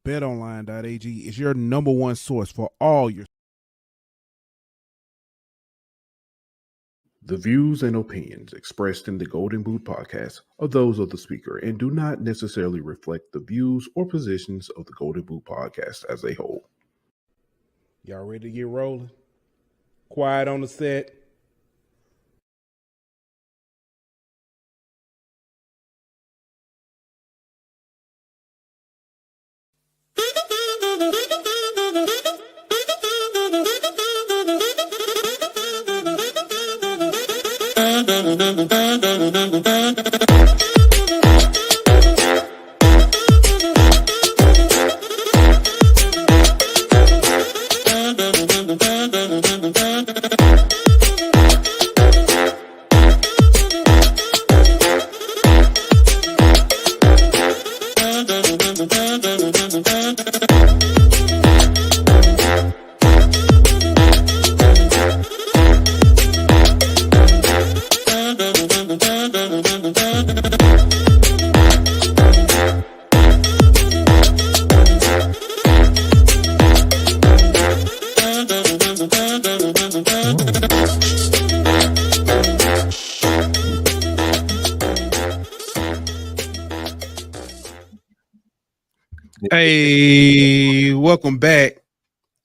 BetOnline.ag is your number one source for all your. The views and opinions expressed in the Golden Boot podcast are those of the speaker and do not necessarily reflect the views or positions of the Golden Boot podcast as a whole. Y'all ready to get rolling? Quiet on the set. Hey, welcome back.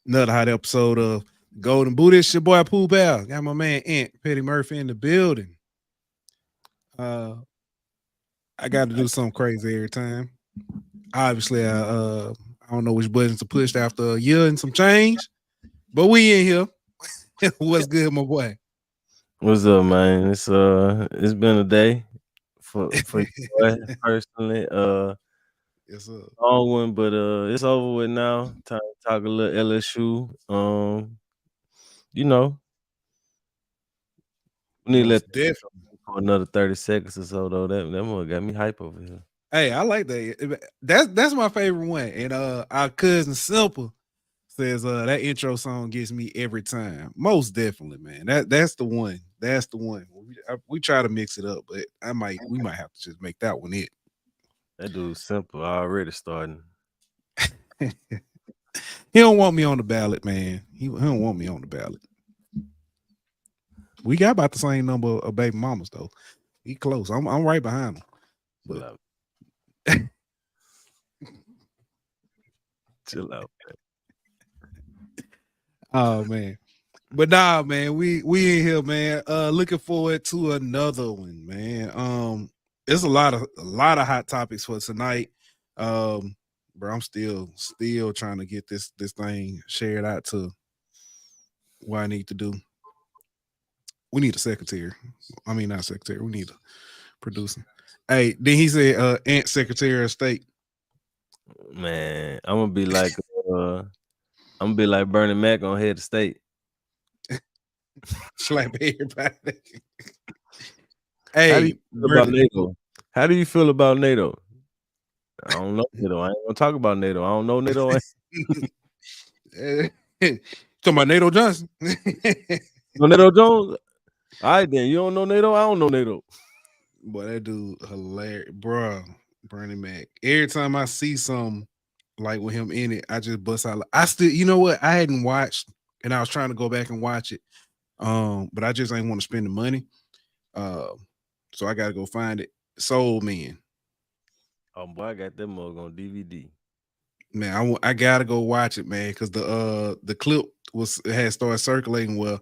Another hot episode of Golden Boot. It's your boy Pooh Bell. Got my man Ant Petty Murphy in the building. I got to do something crazy every time. Obviously, I don't know which buttons to push after a year and some change, but we in here. What's good, my boy? What's up, man? It's been a day for you boy, personally. Yes, sir. Long one, but it's over with now. Time to talk a little LSU. We need to let that for another 30 seconds or so though. That one got me hype over here. Hey, I like that. That's my favorite one. And our cousin Simple says that intro song gets me every time. Most definitely, man. That's the one. That's the one. We try to mix it up, but we might have to just make that one it. That dude's Simple already starting. He don't want me on the ballot, man. He don't want me on the ballot. We got about the same number of baby mamas though. He close. I'm right behind him. But chill out, man. Oh man. But nah, man, we in here, man. Looking forward to another one, man. There's a lot of hot topics for tonight. But I'm still trying to get this thing shared out to what I need to do. We need a secretary. I mean, not secretary. We need a producer. Hey, then he said, Aunt Secretary of State. Man, I'm gonna be like Bernie Mac on head of state. Slap everybody. Hey, how do you feel about NATO? I don't know NATO. I ain't gonna talk about NATO. I don't know NATO. Talking about NATO Johnson. No NATO Jones. All right, then you don't know NATO. I don't know NATO. Boy, that dude hilarious, bro. Bernie Mac. Every time I see something like with him in it, I just bust out. I still, you know what? I hadn't watched, and I was trying to go back and watch it. But I just ain't want to spend the money. So I gotta go find it. Soul Man. Oh boy, I got that mug on DVD. Man, I gotta go watch it, man, because the clip had started circulating. Well,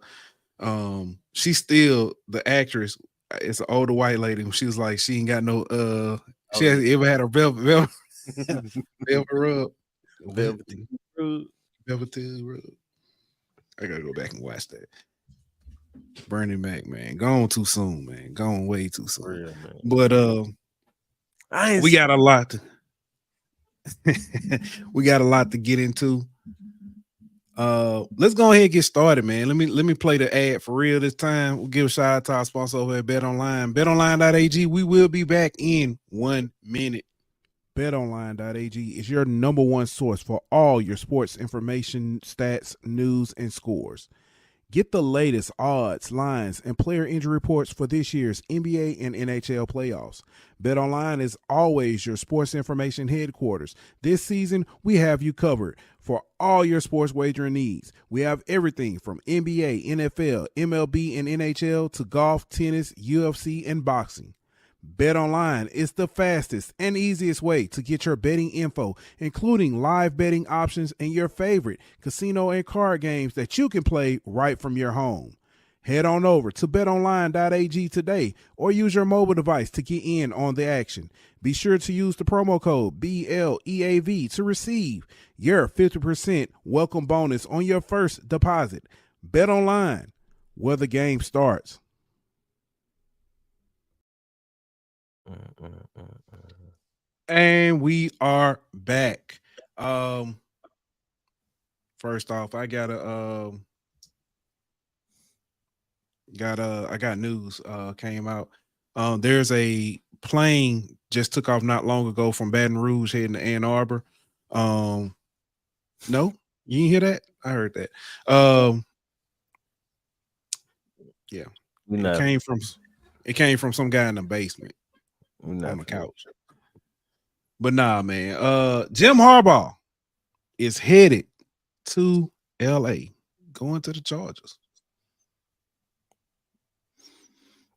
she's still the actress. It's an older white lady. She was like, she ain't got no she has ever had a velvet rub. Velvet rub. I gotta go back and watch that. Bernie Mac, man, gone too soon, man. Gone way too soon. Real, but we got a lot to we got a lot to get into. Let's go ahead and get started, man. Let me play the ad for real this time. We'll give a shout out to our sponsor over at BetOnline. BetOnline.ag. We will be back in 1 minute. BetOnline.ag is your number one source for all your sports information, stats, news, and scores. Get the latest odds, lines, and player injury reports for this year's NBA and NHL playoffs. BetOnline is always your sports information headquarters. This season, we have you covered for all your sports wagering needs. We have everything from NBA, NFL, MLB, and NHL to golf, tennis, UFC, and boxing. BetOnline is the fastest and easiest way to get your betting info, including live betting options and your favorite casino and card games that you can play right from your home. Head on over to betonline.ag today or use your mobile device to get in on the action. Be sure to use the promo code BLEAV to receive your 50% welcome bonus on your first deposit. BetOnline, where the game starts. And we are back. First off, I got news came out. There's a plane just took off not long ago from Baton Rouge heading to Ann Arbor. No, you didn't hear that? I heard that. Yeah, it came from some guy in the basement on the couch. But nah, man. Jim Harbaugh is headed to LA, going to the Chargers.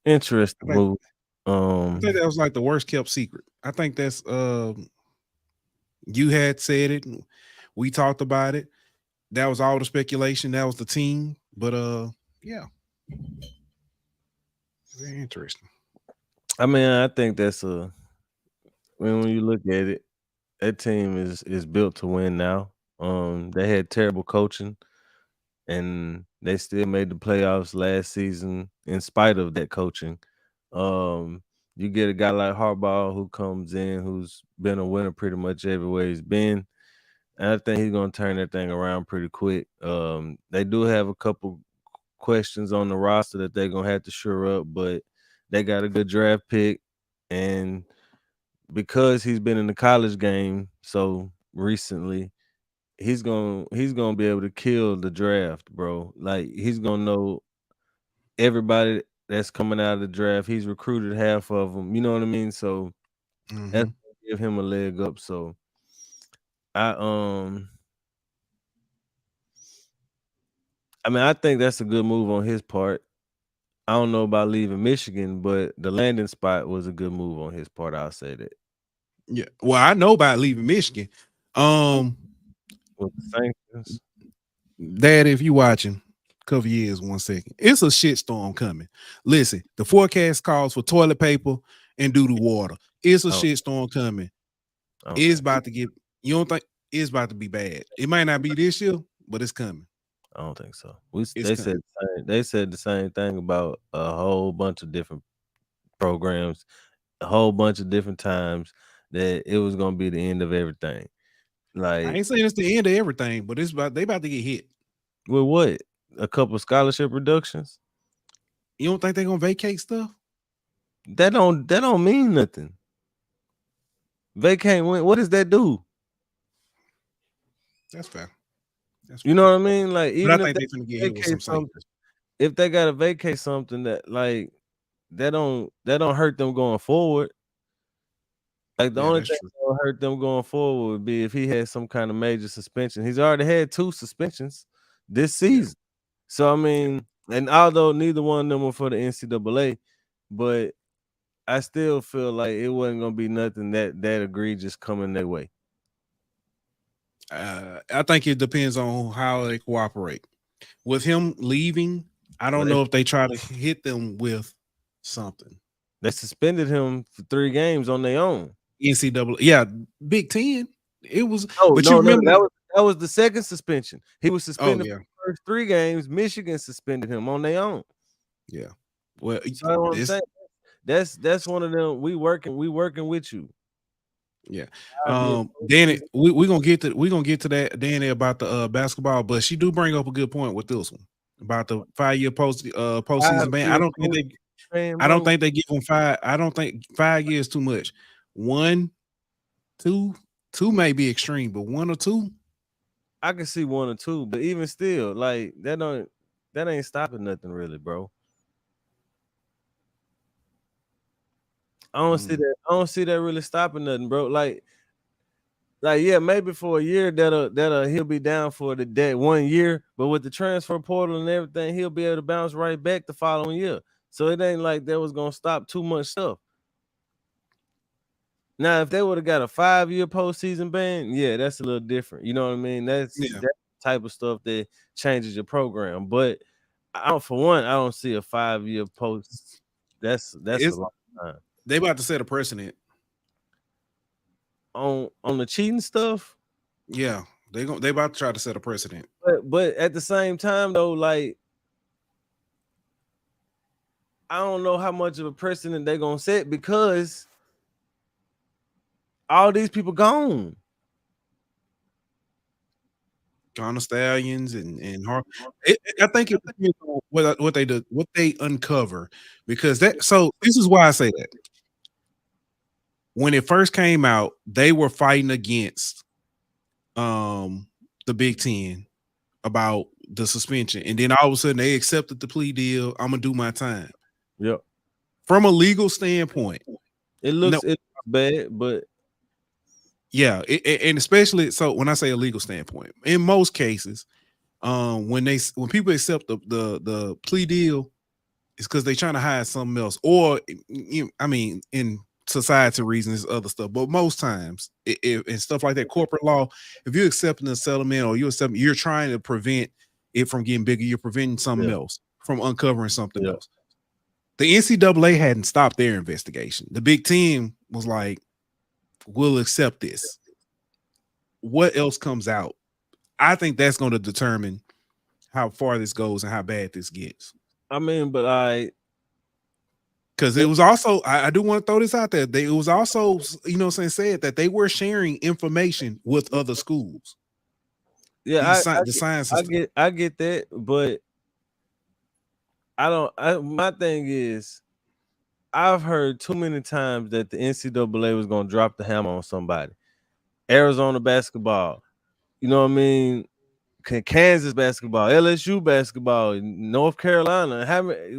Interesting move. I think that was like the worst kept secret. I think that's you had said it. We talked about it. That was all the speculation. That was the team. But yeah. Very interesting. I mean, I think that's when you look at it, that team is built to win now. They had terrible coaching, and they still made the playoffs last season in spite of that coaching. You get a guy like Harbaugh who comes in, who's been a winner pretty much everywhere he's been. And I think he's gonna turn that thing around pretty quick. They do have a couple questions on the roster that they're gonna have to shore up, but they got a good draft pick, and because he's been in the college game so recently, he's gonna be able to kill the draft, bro. Like he's gonna know everybody that's coming out of the draft. He's recruited half of them. You know what I mean? So that's gonna give him a leg up. So I mean, I think that's a good move on his part. I don't know about leaving Michigan, but the landing spot was a good move on his part. I'll say that. Yeah. Well, I know about leaving Michigan. With the sanctions. Dad, if you watching, cover your ears 1 second. It's a shitstorm coming. Listen, the forecast calls for toilet paper and doo-doo water. It's a shitstorm coming. It's about to get. You don't think it's about to be bad? It might not be this year, but it's coming. I don't think so. They said the same thing about a whole bunch of different programs, a whole bunch of different times that it was gonna be the end of everything. Like I ain't saying it's the end of everything, but they about to get hit. With what? A couple scholarship reductions? You don't think they're gonna vacate stuff? That don't mean nothing. Vacate what does that do? That's fair. You know what I mean? Like even if they finna get hit with some if they gotta vacate something that like that don't hurt them going forward. Like the only thing that will hurt them going forward would be if he had some kind of major suspension. He's already had 2 suspensions this season. So I mean, and although neither one of them were for the NCAA, but I still feel like it wasn't gonna be nothing that egregious coming their way. I think it depends on how they cooperate. With him leaving, I don't know if they try to hit them with something. They suspended him for 3 games on their own. NCAA, yeah, Big Ten. It was, you remember that was the second suspension. He was suspended for the first 3 games. Michigan suspended him on their own. Yeah, well, so what I'm saying, that's one of them. We working with you. Yeah. Danny, we're gonna get to that, Danny, about the basketball, but she do bring up a good point with this one about the 5-year postseason ban. I don't think they give them 5. I don't think 5 years too much. 1, 2 may be extreme, but 1 or 2. I can see 1 or 2, but even still, like that don't. That ain't stopping nothing really, bro. I don't see Mm. that. I don't see that really stopping nothing, bro. Like yeah, maybe for a year that'll he'll be down for that 1 year, but with the transfer portal and everything, he'll be able to bounce right back the following year. So it ain't like that was gonna stop too much stuff. Now, if they would have got a 5 year postseason ban, yeah, that's a little different. You know what I mean? That's Yeah, that type of stuff that changes your program. But I don't, for one, I don't see a 5 year post. That's a it's long time. they about to set a precedent. On the cheating stuff. Yeah, they about to try to set a precedent. But at the same time though, like I don't know how much of a precedent they're gonna set because all these people gone. Ghana Stallions and I think it depends on what they do, what they uncover, because that. So this is why I say that when it first came out, they were fighting against the Big Ten about the suspension, and then all of a sudden they accepted the plea deal. I'm gonna do my time. Yep. From a legal standpoint, no, It looks bad, but yeah, and especially so when I say a legal standpoint, in most cases, when people accept the plea deal, it's because they're trying to hide something else, or I mean, in society reasons, other stuff. But most times, and stuff like that, corporate law, if you're accepting a settlement or you're trying to prevent it from getting bigger, you're preventing something yeah, else from uncovering something yeah. else. The NCAA hadn't stopped their investigation. The Big Ten was like, "We'll accept this. What else comes out?" I think that's going to determine how far this goes and how bad this gets. I mean, but Because it was also, I do want to throw this out there. It was also, said that they were sharing information with other schools. yeah, The science I system. get I get that, but I don't. My thing is, I've heard too many times that the NCAA was gonna drop the hammer on somebody. Arizona basketball, you know what I mean? Kansas basketball, LSU basketball, North Carolina,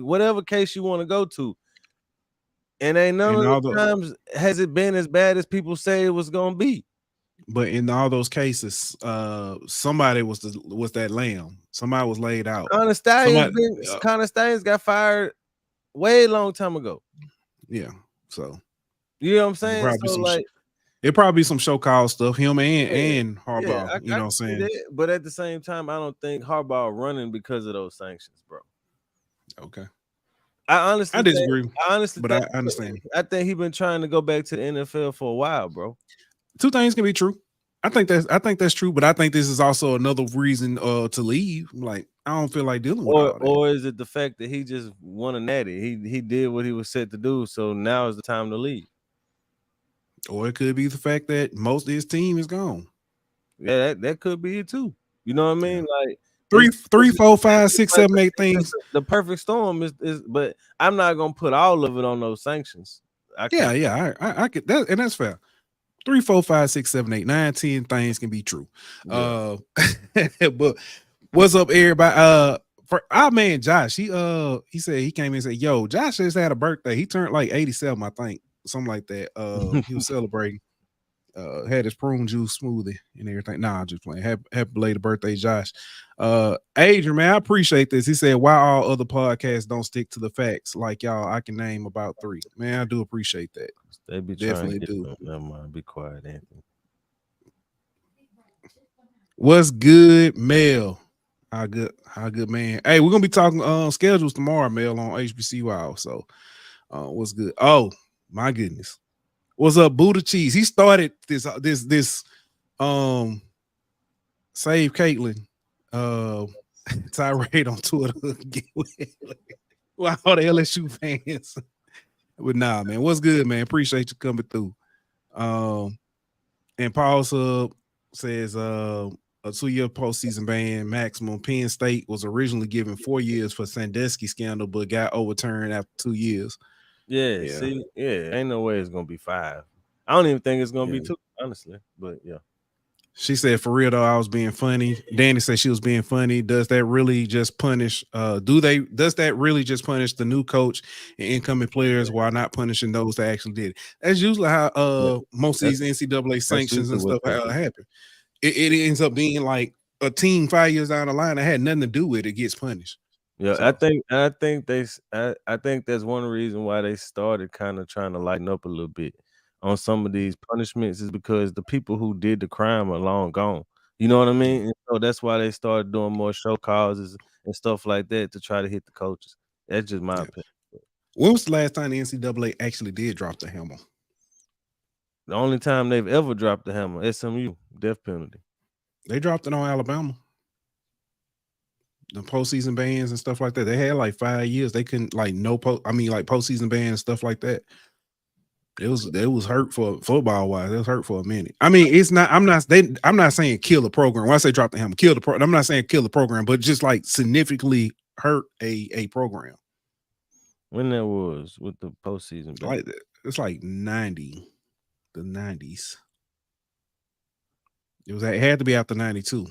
whatever case you want to go to, and ain't none And of all the the, times has it been as bad as people say it was gonna be. but in all those cases, somebody was that lamb. Somebody was laid out. Somebody, Connor Stallions got fired way long time ago. yeah. So You know what I'm it saying? probably So some, like, it probably some show call stuff. Him yeah, and yeah, Harbaugh. You I know can what I'm see saying? that, but at the same time, I don't think Harbaugh running because of those sanctions, bro. Okay, I honestly I think, disagree, I honestly but think, I understand. I think he been trying to go back to the NFL for a while, bro. Two things can be true. I think that's true, but I think this is also another reason to leave. Like I don't feel like dealing with all that. Or is it the fact that he just won a natty? He did what he was set to do, so now is the time to leave. Or it could be the fact that most of his team is gone. Yeah, that could be it too. You know what I Yeah. mean? Like Three, it's three, four, five, it's six, like seven, eight it's things. the perfect storm is, but I'm not gonna put all of it on those sanctions. I Yeah, can't. yeah. I get that, and that's fair. 3, 4, 5, 6, 7, 8, 9, 10 things can be true. Yeah. But what's up, everybody? For our man Josh, he said he came in and said, "Yo, Josh just had a birthday. He turned like 87, I think, something like that. He was celebrating. Had his prune juice smoothie and everything. Nah, I'm just playing. Happy belated birthday, Josh. Adrian, man, I appreciate this. He said, why all other podcasts don't stick to the facts like y'all? I can name about 3. Man, I do appreciate that. They be trying to Definitely get do. them. Never mind. Be quiet, Anthony. What's good, Mel? How good, man? Hey, we're gonna be talking schedules tomorrow, Mel, on HBC Wow. So what's good? Oh my goodness. What's up, Buddha Cheese? He started this um save Caitlin tirade on Twitter. Wow, all the LSU fans. But nah, man, what's good, man? Appreciate you coming through. Um, and Paul Sub says a 2-year postseason ban maximum. Penn State was originally given 4 years for Sandusky scandal, but got overturned after 2 years. Yeah. Yeah, See. Yeah. Ain't no way it's gonna be 5. I don't even think it's gonna be yeah. 2, honestly. But yeah. She said, "For real though, I was being funny." Danny said she was being funny. Does that really just punish? Does that really just punish the new coach and incoming players while not punishing those that actually did it? That's usually how Yeah, most of that's these NCAA that's sanctions usually and what stuff they do. happen. It ends up being like a team 5 years down the line that had nothing to do with it gets punished. Yeah, I So think I think they s- I think that's one reason why they started kind of trying to lighten up a little bit on some of these punishments is because the people who did the crime are long gone. You know what I yeah, mean? And so that's why they started doing more show causes and stuff like that to try to hit the coaches. That's just my yeah. opinion. When was the last time the NCAA actually did drop the hammer? The only time they've ever dropped the hammer, SMU, death penalty. They dropped it on Alabama. The postseason bans and stuff like that. They had like 5 years. They couldn't like no post. I mean, like postseason bans and stuff like that. It was hurt for football wise. It was hurt for a minute. I mean, it's not. I'm not saying kill the program. When I say drop the hammer, kill the program. I'm not saying kill the program, but just like significantly hurt a program. When that was with the postseason ban. Like it's like 90s. It had to be after 92.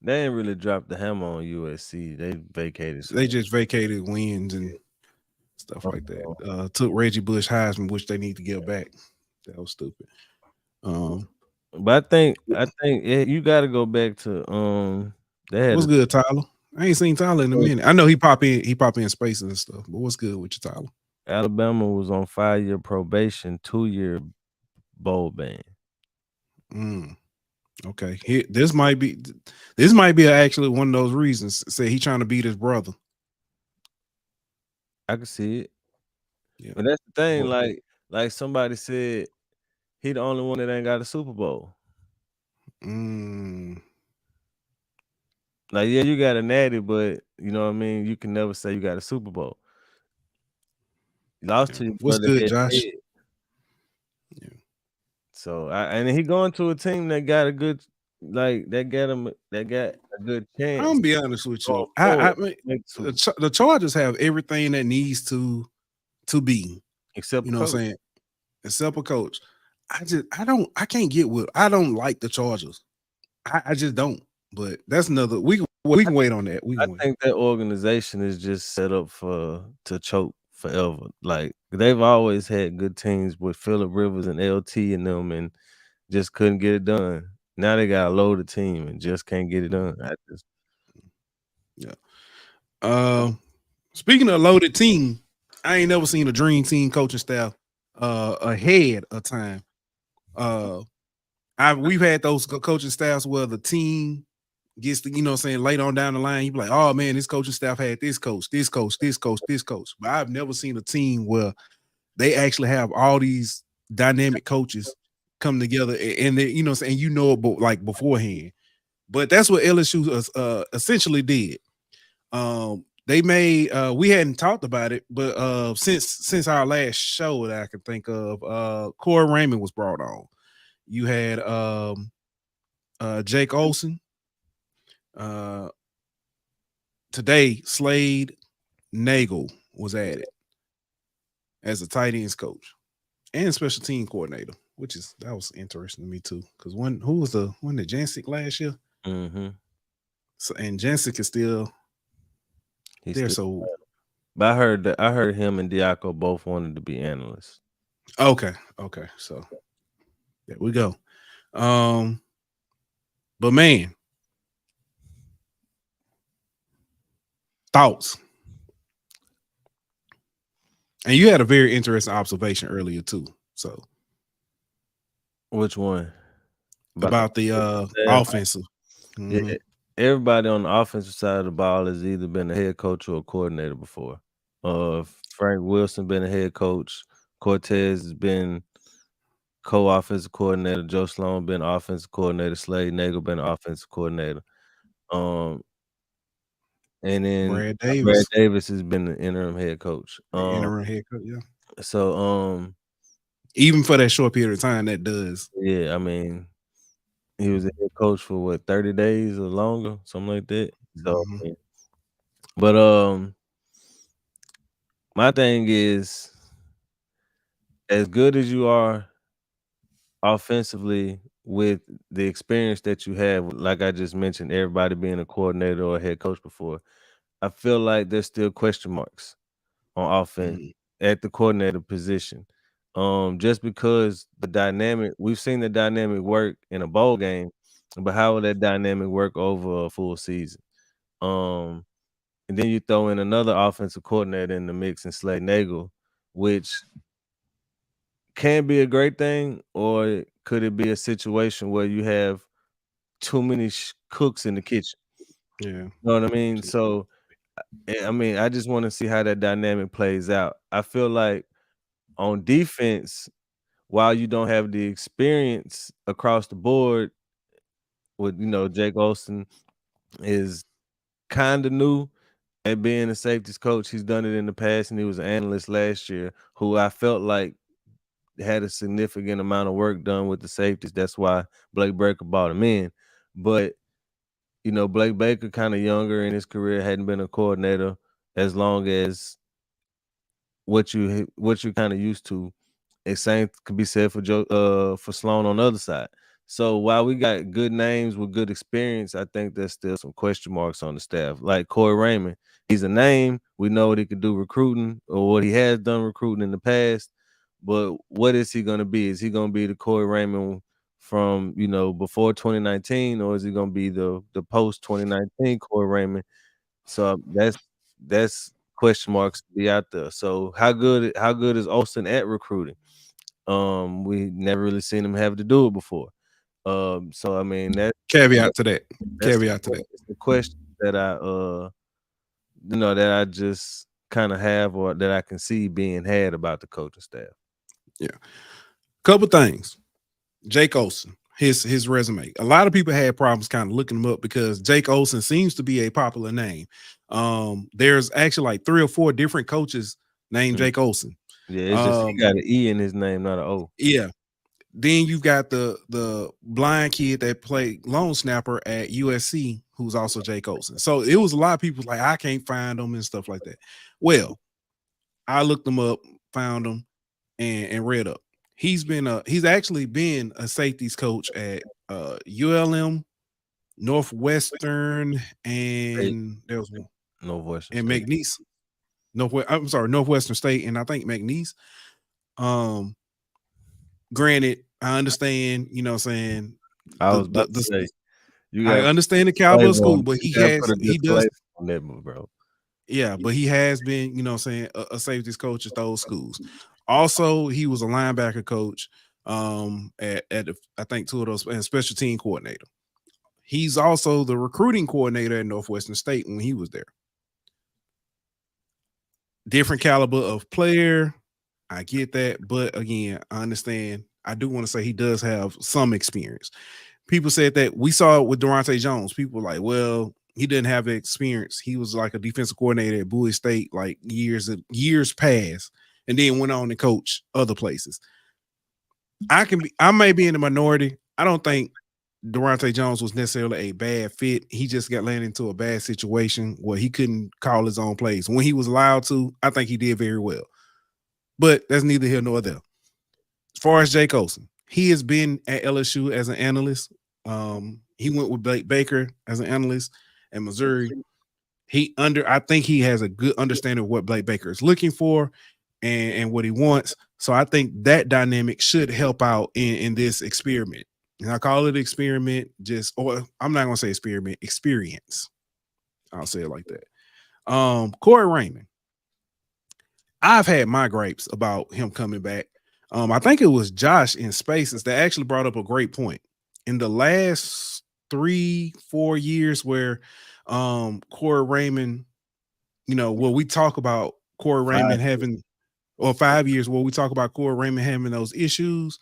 They ain't really dropped the hammer on USC. They vacated some. They just vacated wins and stuff like that. Took Reggie Bush Heisman, which they need to give back. That was stupid. Um, But I think you got to go back to they had what's a good, Tyler? I ain't seen Tyler in a minute. I know he pop in spaces and stuff, but what's good with you, Tyler? Alabama was on 5-year probation, 2-year bowl ban. Mm, okay, this might be actually one of those reasons. Say he trying to beat his brother. I can see it, Yeah. but that's the thing. But, Like somebody said, he the only one that ain't got a Super Bowl. mm, Like yeah, you got a natty, but you know what I mean. You can never say you got a Super Bowl. You lost yeah. to your What's brother good, head to Josh? head. Yeah. So and he going to a team that got a good like that got a good I'm chance gonna be honest with going you. I forward. mean, Make the Super Bowl, the Chargers have everything that needs to be. except You the know what I'm coach. saying? Except a coach. I can't get with. I don't like the Chargers. I just don't. But that's another. We can wait on that. We I can wait. think that organization is just set up to choke forever. Like they've always had good teams with Phillip Rivers and LT in them, and just couldn't get it done. Now they got a loaded team and just can't get it done. I just Yeah. Uh, speaking of loaded team, I ain't never seen a dream team coaching staff ahead of time. Uh, we've had those coaching staffs where the team gets to, what I'm saying, later on down the line, you be like, oh man, this coaching staff had this coach, this coach, this coach, this coach. But I've never seen a team where they actually have all these dynamic coaches come together and they, saying, like beforehand. But that's what LSU essentially did. They made we hadn't talked about it, but since our last show that I can think of, Corey Raymond was brought on. You had Jake Olson. Uh, today, Slade Nagel was added as a tight ends coach and special team coordinator, that was interesting to me too. Because who was the one that Jancic last year? mm-hmm. So and Jancic is still He's there. still. So But I heard him and Diaco both wanted to be analysts. okay. So there we go. Um, but man, thoughts. And you had a very interesting observation earlier too. So Which one? About the about the staff? offensive. Yeah, Mhm. everybody on the offensive side of the ball has either been a head coach or a coordinator before. Frank Wilson been a head coach. Cortez has been co-offensive coordinator. Joe Sloan been offensive coordinator. Slade Nagel been offensive coordinator. Um, and then Brad Brad Davis, Davis has been the interim head coach. the interim head coach. Yeah. So Even for that short period of time, that does. yeah, I mean, he was a head coach for what 30 days or longer, something like that. So, Mhm. yeah. But my thing is, as good as you are offensively with the experience that you have, like I just mentioned, everybody being a coordinator or a head coach before, I feel like there's still question marks on offense Mhm. at the coordinator position. Just because we've seen the dynamic work in a bowl game, but how will that dynamic work over a full season? Um, and then you throw in another offensive coordinator in the mix in Slay Nagel, which can be a great thing, or could it be a situation where you have too many cooks in the kitchen? Yeah. You know what I mean? So, I mean, I just want to see how that dynamic plays out. I feel like on defense, while you don't have the experience across the board with, Jake Olsen is kind of new at being a safeties coach. He's done it in the past, and he was an analyst last year who I felt like had a significant amount of work done with the safeties. That's why Blake Baker brought him in. But, Blake Baker kind of younger in his career, hadn't been a coordinator as long as what you're kind of used to. And same could be said for for Sloan on the other side. So while we got good names with good experience, I think there's still some question marks on the staff. Like Corey Raymond, he's a name. We know what he could do recruiting or what he has done recruiting in the past. But what is he going to be? Is he going to be the Corey Raymond from before 2019, or is he going to be the post 2019 Corey Raymond? So that's question marks to be out there. So how good is Olsen at recruiting? We never really seen him have to do it before. So I mean Caveat to that. that's Caveat to that. the question that that I just kind of have or that I can see being had about the coaching staff. Yeah. Couple things. Jake Olsen, his resume. A lot of people had problems kind of looking him up because Jake Olsen seems to be a popular name. There's actually like 3 or 4 different coaches named Mm. Jake Olsen. Yeah, it's just he Um, got an E in his name, not an O. yeah. Then you've got the blind kid that played lone snapper at USC, who's also Jake Olsen. So it was a lot of people like I can't find them and stuff like that. Well, I looked them up, found them, and read up. He's actually been a safeties coach at ULM, Northwestern, State, and there was one Northwestern and State. McNeese. I'm sorry, Northwestern State, and I think McNeese. Um, Granted, I understand, you know what I'm saying, I the was about the to the say you I got to understand the put a caliber of disclaimer school, on. but You got to put a he does disclaimer on that, bro. yeah, but he has been, you know what I'm saying, a safeties coach at those schools. Also, he was a linebacker coach at I think 2 of those and special team coordinator. He's also the recruiting coordinator at Northwestern State when he was there. Different caliber of player. I get that, but again, I understand. I do want to say he does have some experience. People said that we saw it with Durante Jones. People were like, well, he didn't have the experience. He was like a defensive coordinator at Bowie State, like years past, and then went on to coach other places. I may be in the minority. I don't think Durante Jones was necessarily a bad fit. He just got landed into a bad situation where he couldn't call his own plays. When he was allowed to, I think he did very well. But that's neither here nor there. As far as Jake Olsen, he has been at LSU as an analyst. He went with Blake Baker as an analyst at Missouri. I think he has a good understanding of what Blake Baker is looking for and what he wants. So I think that dynamic should help out in this experiment. And I call it experiment, or I'm not gonna say experiment, experience. I'll say it like that. Corey Raymond. I've had my gripes about him coming back. I think it was Josh in Spaces that actually brought up a great point. In the last 3-4 years where Corey Raymond, where we talk about Corey 5 Raymond having, or 5 years where we talk about Corey Raymond having those issues,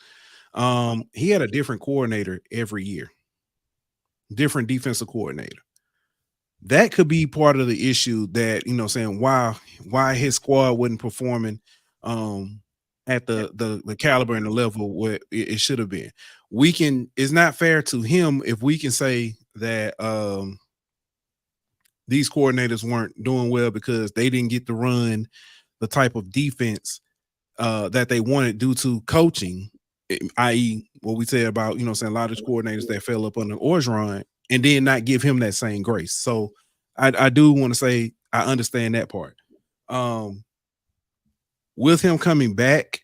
he had a different coordinator every year, different defensive coordinator. That could be part of the issue that, saying why his squad wasn't performing um at the caliber and the level where it should have been. It's not fair to him if we can say that these coordinators weren't doing well because they didn't get to run the type of defense that they wanted due to coaching. i.e., what we said about saying a lot of coordinators that fell up under Orgeron and then not give him that same grace. So I do want to say I understand that part. Um, with him coming back,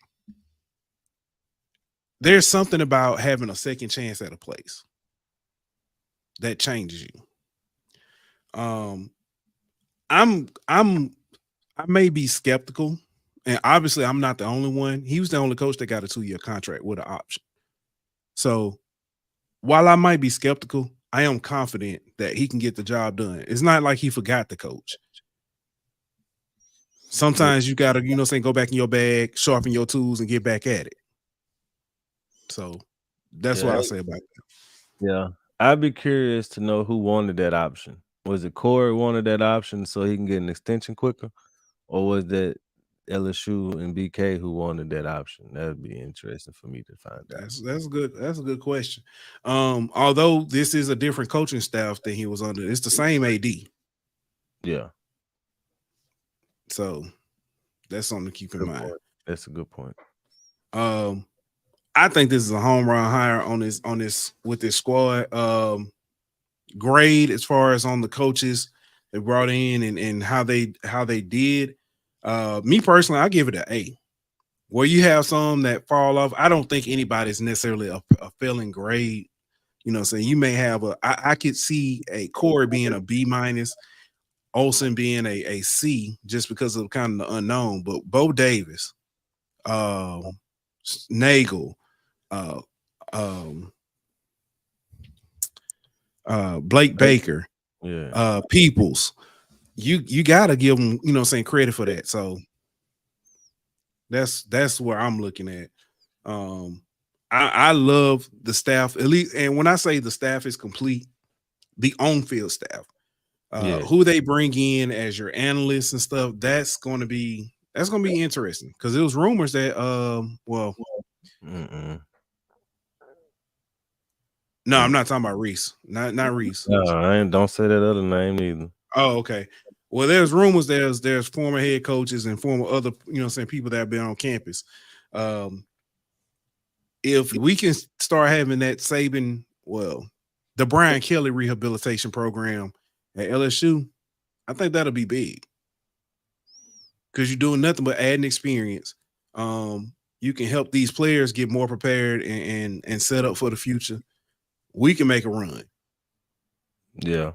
there's something about having a second chance at a place that changes you. Um, I may be skeptical, and obviously I'm not the only one. He was the only coach that got a 2-year contract with an option. So while I might be skeptical, I am confident that he can get the job done. It's not like he forgot the coach. Yeah, Sometimes you gotta, go back in your bag, sharpen your tools, and get back at it. So that's what yeah, I say about that. yeah. I'd be curious to know who wanted that option. Was it Corey wanted that option so he can get an extension quicker, or was that LSU and BK who wanted that option? That'd be interesting for me to find out. That's good. That's a good question. Although this is a different coaching staff than he was under, it's the same AD. Yeah, So that's something to keep in good mind. point. That's a good point. Um, I think this is a home run hire on this with this squad. Grade as far as on the coaches they brought in and how they did. Me personally, I give it an A. Where you have some that fall off, I don't think anybody's necessarily a failing grade. So you may have I could see a Corey being a B minus, Olsen being a C just because of kind of the unknown. But Bo Davis, um, Nagel, uh, um, Blake Baker, Yeah, Peoples, you gotta give them, credit for that. So that's where I'm looking at. Um, I love the staff, at least, and when I say the staff is complete, the on-field staff, yeah, who they bring in as your analysts and stuff, that's gonna be interesting because there was rumors that well, mm-mm. no, Mm. I'm not talking about Reese, not Reese. No, don't say that other name either. Oh, okay. Well, there's rumors. There's former head coaches and former other people that have been on campus. Um, if we can start having that Saban, well, the Brian Kelly rehabilitation program at LSU, I think that'll be big because you're doing nothing but adding experience. You can help these players get more prepared and set up for the future. We can make a run. Yeah,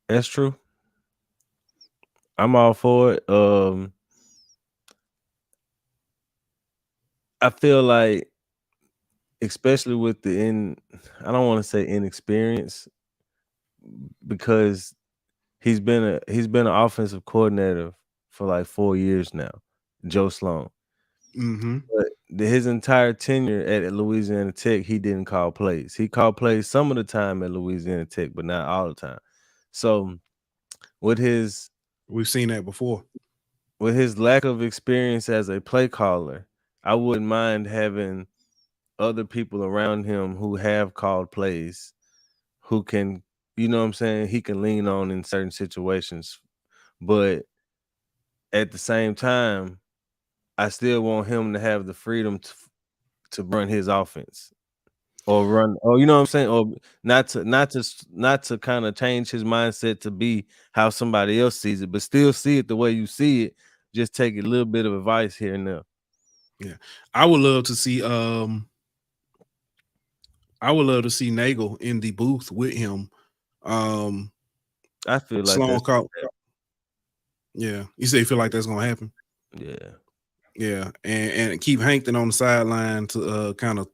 that's true. I'm all for it. I feel like, especially with I don't want to say inexperience, because he's been an offensive coordinator for like 4 years now, Joe Sloan. Mm-hmm. But his entire tenure at Louisiana Tech, he didn't call plays. He called plays some of the time at Louisiana Tech, but not all the time. So with his We've seen that before. with his lack of experience as a play caller, I wouldn't mind having other people around him who have called plays, who can, you know what I'm saying, he can lean on in certain situations. But at the same time, I still want him to have the freedom to run his offense, or run, or you know what I'm saying, or not to kind of change his mindset to be how somebody else sees it, but still see it the way you see it. Just take a little bit of advice here and there. Yeah, I would love to see. I would love to see Nagel in the booth with him. Um, I feel like Sloan that's called. Yeah, you say you feel like that's gonna happen. yeah. Yeah, and keep Hankton on the sideline to kind of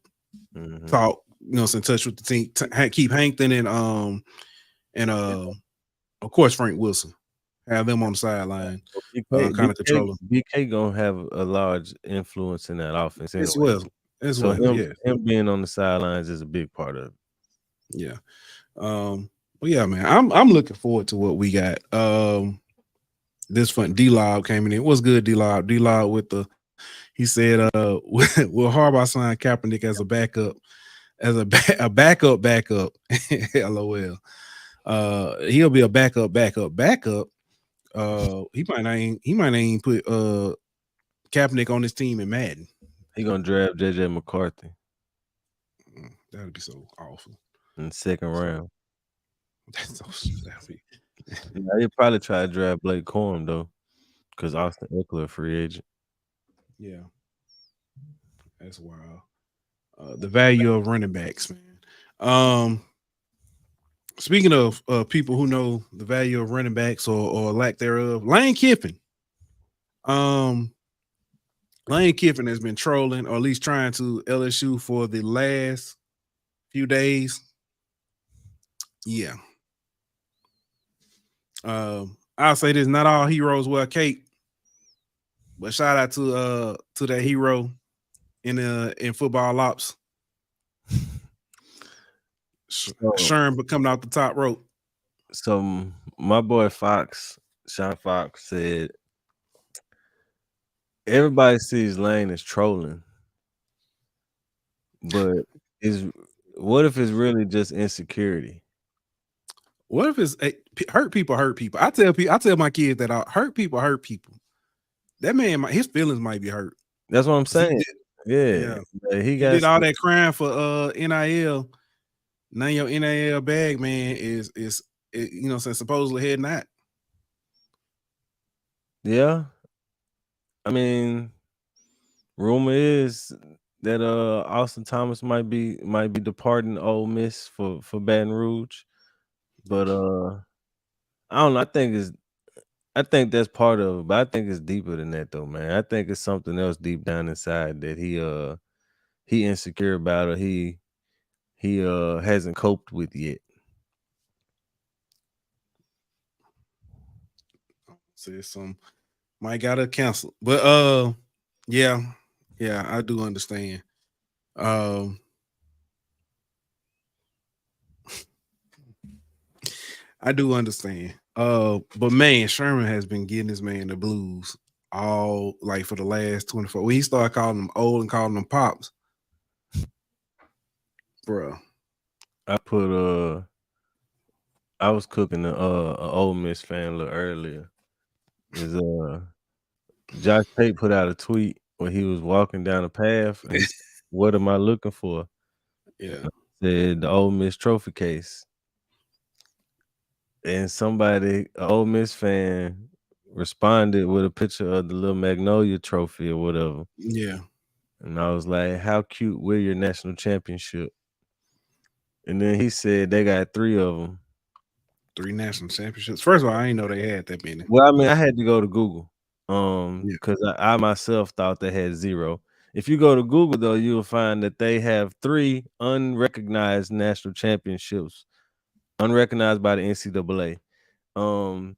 Hmm. talk, in touch with the team. Keep Hankton and of course Frank Wilson. Have them on the sideline, BK, kind of BK, control them BK gonna have a large influence in that offense as anyway. well. As So well, him yeah, him being on the sidelines is a big part of it. yeah. But yeah, man, I'm looking forward to what we got. This fun. D-Lob came in. What's good, D-Lob? D-Lob with the. He said, will Harbaugh sign Kaepernick as a backup, a backup? LOL. He'll be a backup. He might not even put Kaepernick on his team in Madden. He gonna draft JJ McCarthy That would be so awful. in the second So round. that's so that'd be Yeah, he'll probably try to draft Blake Corum though, because Austin Eckler a free agent. yeah, that's wild. The value of running backs, man. Um, Speaking of people who know the value of running backs or lack thereof, Lane Kiffin. Um, Lane Kiffin has been trolling, or at least trying to LSU for the last few days. Yeah. I'll say this: not all heroes wear a cape, but shout out to that hero in football ops, So, Sherm, but coming out the top rope. so my boy Sean Fox said everybody sees Lane as trolling, but is what if it's really just insecurity? What if it's hurt people hurt people? I tell my kids that hurt people hurt people. That man, his feelings might be hurt. That's what I'm 'Cause he saying. did, Yeah, yeah, he he got did all some. that crying for NIL. Now your NIL bag, man, you know what I'm saying, supposedly heading out. Yeah, I mean, rumor is that Austin Thomas might be departing Ole Miss for Baton Rouge, but I don't know. I think that's part of it, but I think it's deeper than that though, man. I think it's something else deep down inside that he insecure about, or he hasn't coped with yet. Says some might gotta cancel. But yeah, yeah, I do understand. Um I do understand. But man, Sherman has been getting this man the blues all like for the last 24. When he started calling them old and calling them pops, bro. I put I was cooking a Ole Miss fan a little earlier. Is Josh Tate put out a tweet when he was walking down the path and he said, "What am I looking for?" Yeah. Said the Ole Miss trophy case. And somebody, an Ole Miss fan, responded with a picture of the little Magnolia trophy or whatever. Yeah. And I was like, "How cute! We're your national championship." And then he said they got 3 of them. 3 national championships. First of all, I didn't know they had that many. Well, I mean, I had to go to Google, Yeah. because I myself thought they had 0. If you go to Google though, you'll find that they have 3 unrecognized national championships, unrecognized by the NCAA. Um,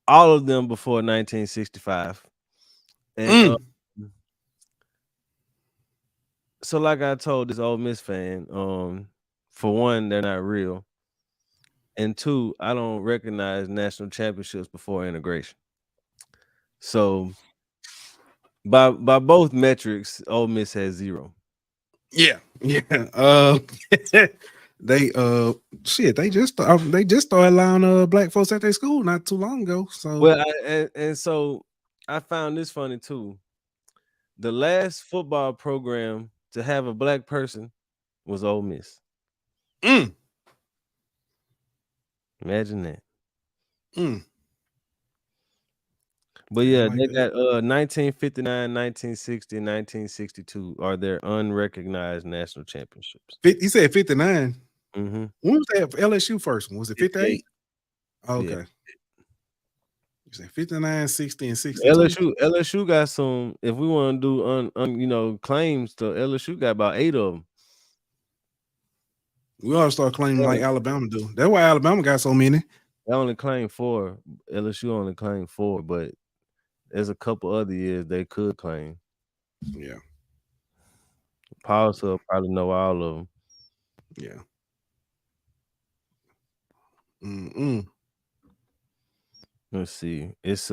all of them before 1965. And Mm. so like I told this Ole Miss fan, for one, they're not real. And 2, I don't recognize national championships before integration. So by both metrics, Ole Miss has 0. Yeah. Yeah. They shit, they just started allowing black folks at their school not too long ago. So Well, and so I found this funny too. The last football program to have a black person was Ole Miss. mm, Imagine that. mm. But Yeah, I yeah, might they do that. got 1959, 1960, and 1962 are their unrecognized national championships. You said 59. Mm-hmm. When was that LSU first one? Was it 58. 58? Oh, Yeah. okay. You said 59, 60, and 62. LSU got some. If we want to do claims to LSU, got about 8 of them. We ought to start claiming Yeah. like Alabama do. That's why Alabama got so many. They only claim 4. LSU only claim 4, but there's a couple other years they could claim. Yeah. Paul will probably know all of them. Yeah. Mm-mm. Let's see. It's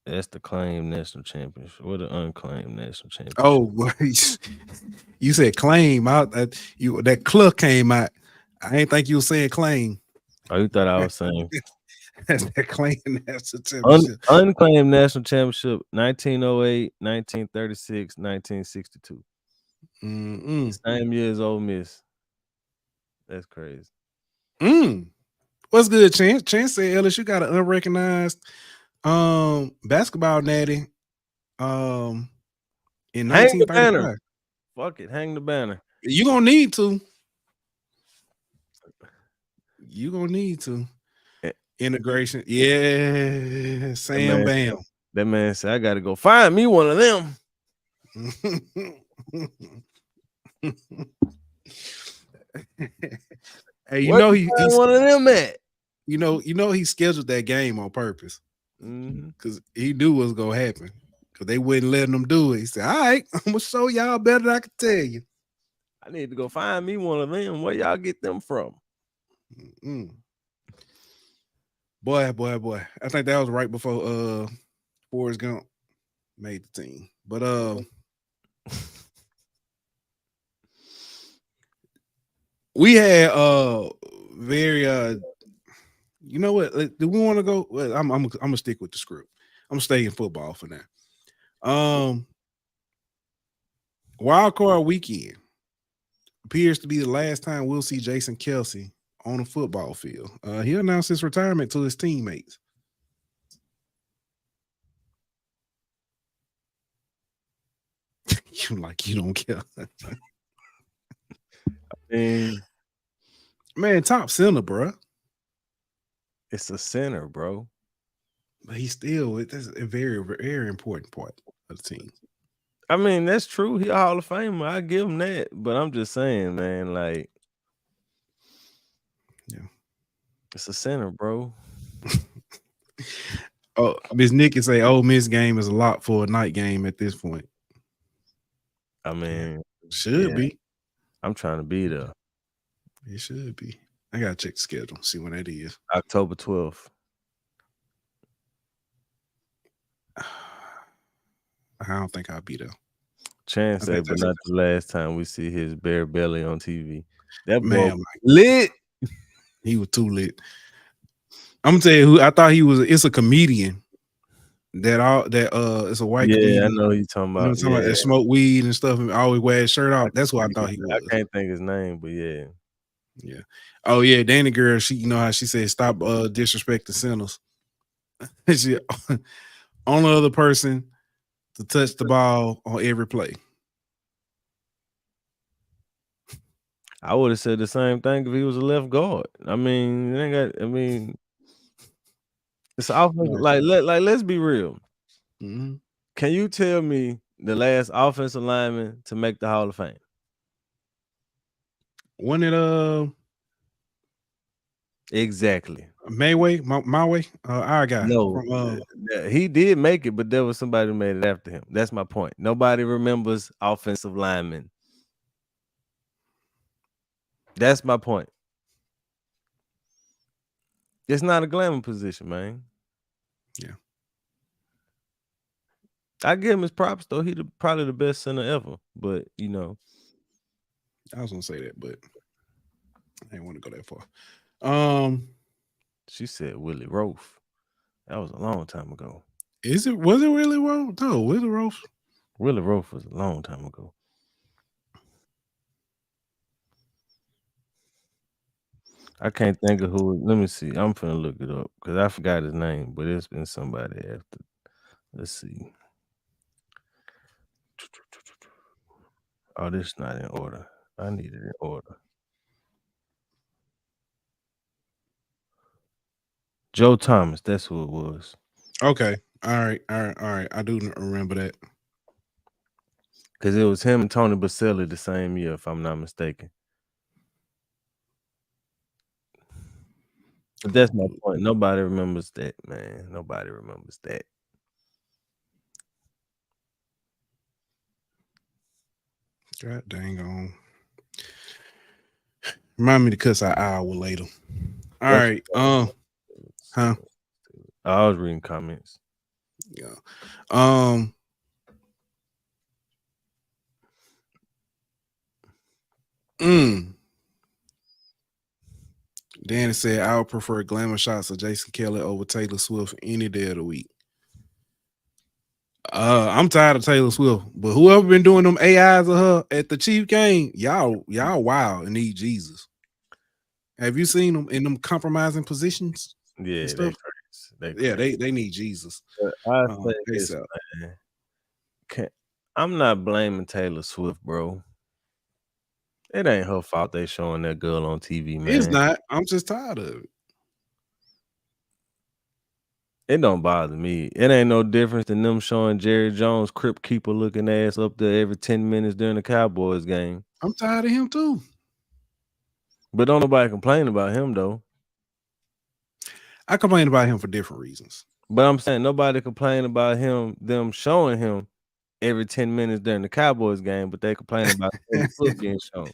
that's the claimed national championship. What the unclaimed national championship? Oh, you said claim out that club came out. I ain't think you were saying claim. Oh, you thought I was saying That's that claim national championship. Unclaimed national championship 1908, 1936, 1962. Mm-mm. Same year as Ole Miss. That's crazy. What's good, Chance? Chance said LSU got an unrecognized basketball natty in Hang the banner. 1935. Fuck it. Hang the banner. You gonna need to. You gonna need to. Eh, Integration. Yeah. Sam Bam. That man said, I got to go find me one of them. Hey, you Where know you find he's one of them at? you know he scheduled that game on purpose because he knew what was gonna happen. Because they wouldn't letting him do it. He said, "All right, I'm gonna show y'all better than I can tell you." I need to go find me one of them. Where y'all get them from? Boy. I think that was right before Forrest Gump made the team. But we had very you know what? Do we want to go? Well, I'm gonna stick with the script. I'm gonna stay in football for now. Wild card weekend appears to be the last time we'll see Jason Kelce on a football field. He announced his retirement to his teammates. You don't care. Man, top center, bro. It's a center, bro. But he's still that's a very, very important part of the team. I mean, that's true. He a Hall of Famer. I give him that. But I'm just saying, man, like, yeah, it's a center, bro. Oh, Miss Nikki say, "Oh, Miss game is a lot for a night game at this point." I mean, should be. I'm trying to be there. It should be. I gotta check the schedule, see when that is. October 12th. I don't think I'll be there. Chance said, but not the last time we see his bare belly on TV. That man boy lit. He was too lit. I'm gonna tell you who I thought he was. It's a comedian it's a white comedian. I know who you talking about. You know what I'm talking about? That smoke weed and stuff and always wear his shirt off. That's what I thought he was. I can't think his name, but yeah. Yeah. Oh yeah, Danny girl. She, you know how she said, "Stop disrespecting sinners." She only other person to touch the ball on every play. I would have said the same thing if he was a left guard. I mean, it's offensive. Like let's be real. Mm-hmm. Can you tell me the last offensive lineman to make the Hall of Fame? Wasn't it exactly my way? Our guy. No, he did make it, but there was somebody who made it after him. That's my point. Nobody remembers offensive linemen. That's my point. It's not a glamour position, man. Yeah. I give him his props though. He's probably the best center ever. But you know, I was gonna say that, but I didn't want to go that far. She said Willie Roaf. That was a long time ago. Was it really Roaf? No, Willie Roaf. Willie Roaf was a long time ago. I can't think of who. Let me see. I'm finna look it up because I forgot his name, but it's been somebody after. Let's see. Oh, this is not in order. I need it in order. Joe Thomas, that's who it was. Okay. All right. I do remember that. Because it was him and Tony Baselli the same year, if I'm not mistaken. But that's my point. Nobody remembers that, man. Nobody remembers that. God dang on. Remind me to cuss our hour later. All right. Huh? I was reading comments. Yeah. Danny said, I would prefer glamour shots of Jason Kelly over Taylor Swift any day of the week. I'm tired of Taylor Swift, but whoever been doing them AIs of her at the Chief game, y'all wild and need Jesus. Have you seen them in them compromising positions and Yeah, they stuff? crazy. They Yeah, crazy. they need Jesus. But I say this, ASAP. man. I'm not blaming Taylor Swift, bro. It ain't her fault they showing that girl on TV, It's man. not. I'm just tired of it. It don't bother me. It ain't no difference than them showing Jerry Jones crypt keeper looking ass up there every 10 minutes during the Cowboys game. I'm tired of him too. But don't nobody complain about him though. I complain about him for different reasons. But I'm saying nobody complain about them showing him every 10 minutes during the Cowboys game, but they complain about Taylor Swift being shown.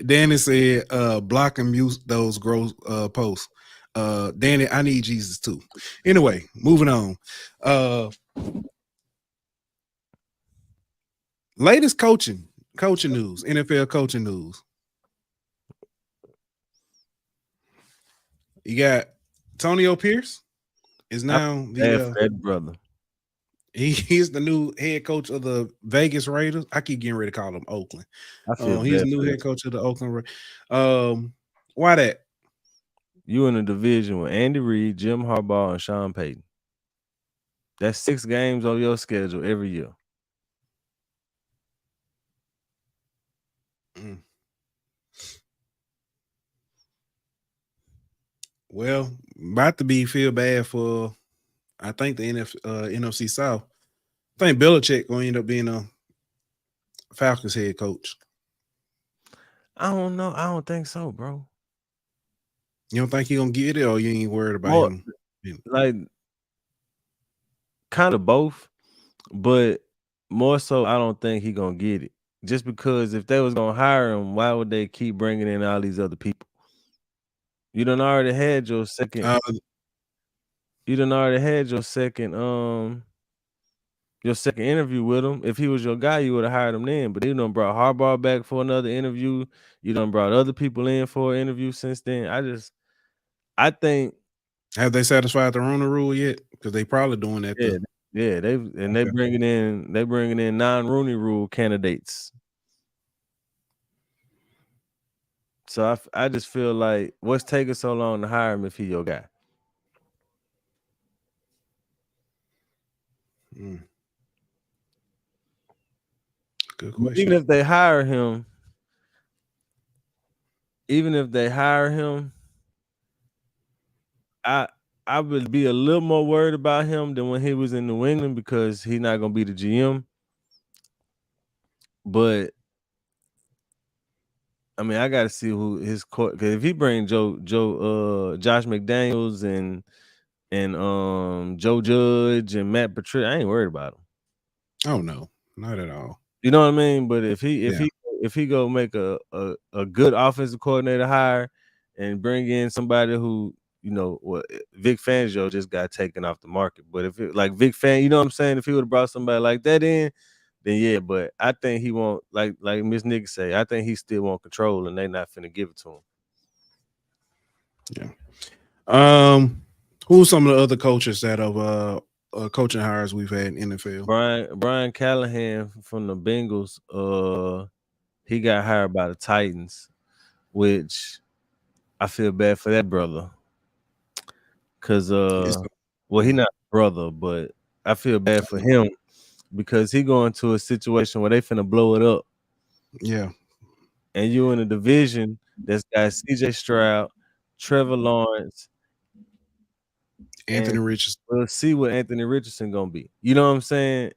Danny said, block and mute those gross posts. Danny, I need Jesus too. Anyway, moving on. Latest coaching news, NFL coaching news. You got Antonio Pierce is now the that brother. he's the new head coach of the Vegas Raiders. I keep getting ready to call him Oakland. I feel He's bad the new for head that. coach of the Oakland Raiders. Why that? You in a division with Andy Reid, Jim Harbaugh, and Sean Payton. That's 6 games on your schedule every year. Well, about to be feel bad for, I think the NFC South. I think Belichick going to end up being a Falcons head coach. I don't know. I don't think so, bro. You don't think he gonna get it, or you ain't worried about Well, him? like kind of both, but more so, I don't think he gonna get it. Just because if they was gonna hire him, why would they keep bringing in all these other people? You done already had your second. You done already had your second interview with him. If he was your guy, you would have hired him then. But you done brought Harbaugh back for another interview. You done brought other people in for an interview since then. I think. Have they satisfied the Rooney Rule yet? Because they probably doing that. Yeah, they bringing in non-Rooney Rule candidates. So I just feel like what's taking so long to hire him if he your guy? Good question. Even if they hire him, I would be a little more worried about him than when he was in New England because he's not gonna be the GM. But I mean, I got to see who his court. Because if he bring Josh McDaniels and Joe Judge and Matt Patricia, I ain't worried about him. Oh no, not at all. You know what I mean? But if he go make a good offensive coordinator hire and bring in somebody who, you know, Vic Fangio just got taken off the market. But if it like Vic Fan, you know what I'm saying? If he would have brought somebody like that in, then yeah. But I think he won't, like Miss Nick say, I think he still want control and they not finna give it to him. Yeah. Who's some of the other coaches that have coaching hires we've had in NFL? Brian Callahan from the Bengals. He got hired by the Titans, which I feel bad for that brother. Cause well, he not a brother, but I feel bad for him because he going to a situation where they finna blow it up. Yeah. And you in a division that's got CJ Stroud, Trevor Lawrence, Anthony Richardson. We'll see what Anthony Richardson gonna be. You know what I'm saying?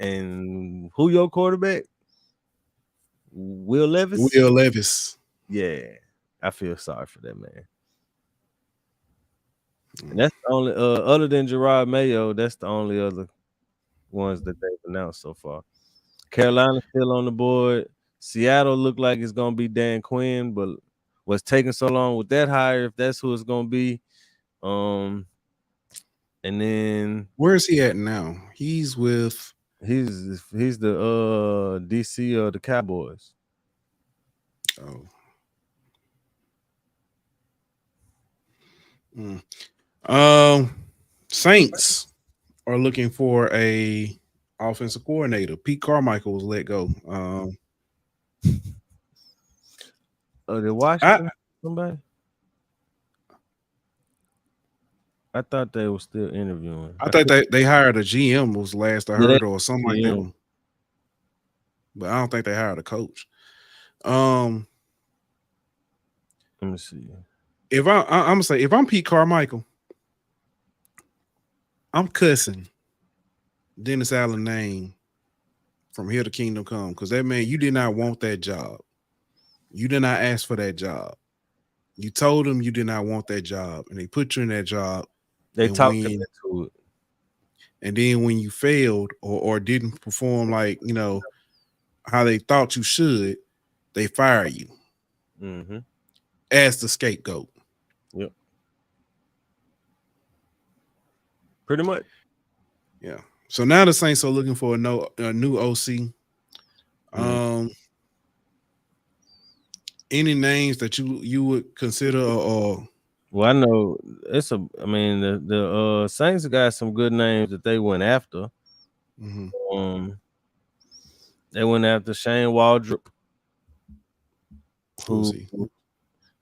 And who your quarterback? Will Levis? Will Levis. Yeah. I feel sorry for that man. And that's the only other than Gerard Mayo, that's the only other ones that they've announced so far. Carolina's still on the board. Seattle looked like it's gonna be Dan Quinn, but what's taking so long with that hire, if that's who it's gonna be. And then where is he at now? He's with he's the DC of the Cowboys. Oh. Mm. Um, Saints are looking for a offensive coordinator. Pete Carmichael was let go. Oh, did I Washington somebody? I thought they were still interviewing. I think they hired a GM was last I Yeah, heard or something like yeah. that. But I don't think they hired a coach. Um, Let me see. if I'm gonna say if I'm Pete Carmichael, I'm cussing Dennis Allen name from here to Kingdom Come because that man, you did not want that job. You did not ask for that job. You told him you did not want that job, and they put you in that job. They And talked him when into it. and then when you failed or didn't perform like how they thought you should, they fire you Mm-hmm. as the scapegoat. Yep. Pretty much. Yeah. So now the Saints are looking for a new OC. Mm. Um, any names that you would consider or Well, I know it's a. I mean, the Saints got some good names that they went after. mhm, Um, they went after Shane Waldrop, who is who he?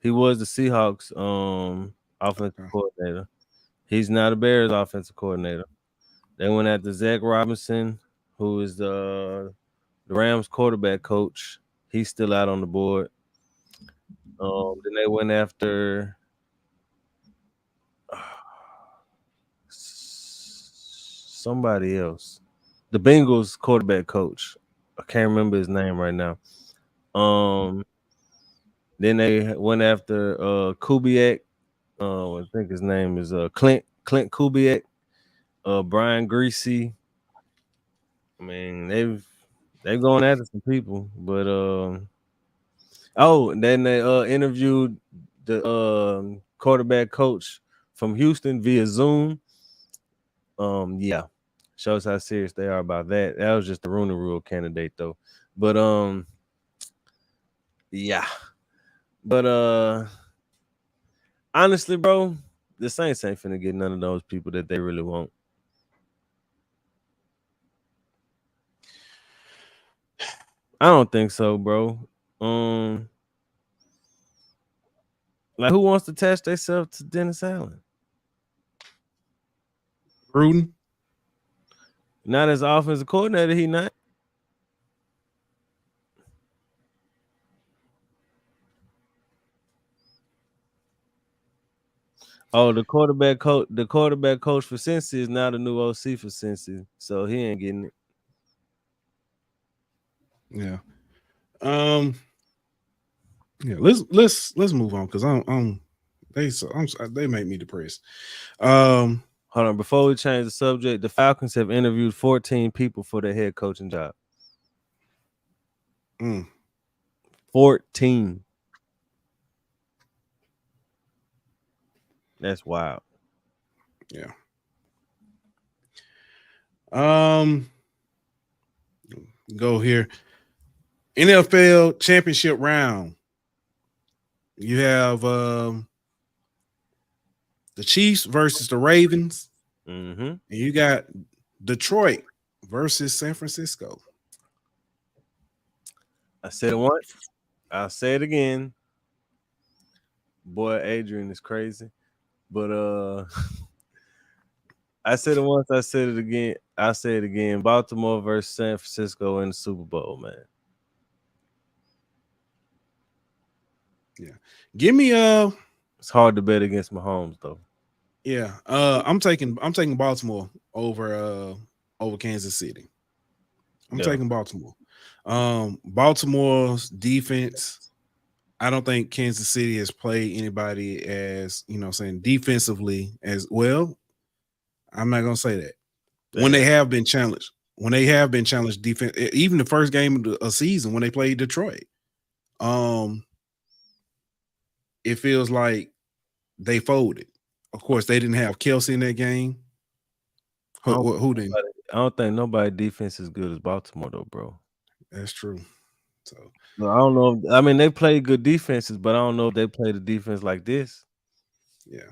he was the Seahawks offensive Okay. coordinator. He's now the Bears offensive coordinator. They went after Zach Robinson, who is the Rams quarterback coach. He's still out on the board. Then they went after somebody else. The Bengals quarterback coach. I can't remember his name right now. Um, then they went after Kubiak. I think his name is Clint Kubiak. Brian Greasy. I mean, they've gone after some people, but and then they interviewed the quarterback coach from Houston via Zoom. Yeah, shows how serious they are about that. That was just the Rooney Rule candidate though, but yeah, but honestly, bro, the Saints ain't finna get none of those people that they really want. I don't think so, bro. Um, like who wants to attach themselves to Dennis Allen? Gruden? Not as offensive coordinator, he not. Oh, the quarterback coach for Cincy is now the new OC for Cincy, so he ain't getting it. Yeah. Um. Yeah. Let's move on because they make me depressed. Um. Hold on, before we change the subject, the Falcons have interviewed 14 people for their head coaching job. mm, 14. That's wild. yeah. Um. Go here. NFL championship round. You have the Chiefs versus the Ravens, Mm-hmm. and you got Detroit versus San Francisco. I said it once. I'll say it again. Boy, Adrian is crazy. But I said it once, I said it again. I say it again. Baltimore versus San Francisco in the Super Bowl, man. Yeah. Give me It's hard to bet against Mahomes though. yeah. I'm taking Baltimore over Kansas City. I'm Yeah. taking Baltimore. Baltimore's defense, I don't think Kansas City has played anybody as, saying defensively as well. I'm not gonna say that. When They they have been challenged, defense, even the first game of the season when they played Detroit, um, it feels like they folded. Of course, they didn't have Kelce in that game. I don't, Who didn't? I don't think nobody defense as good as Baltimore though, bro. That's true. So No, I don't know. I mean, they play good defenses, but I don't know if they play the defense like this. yeah.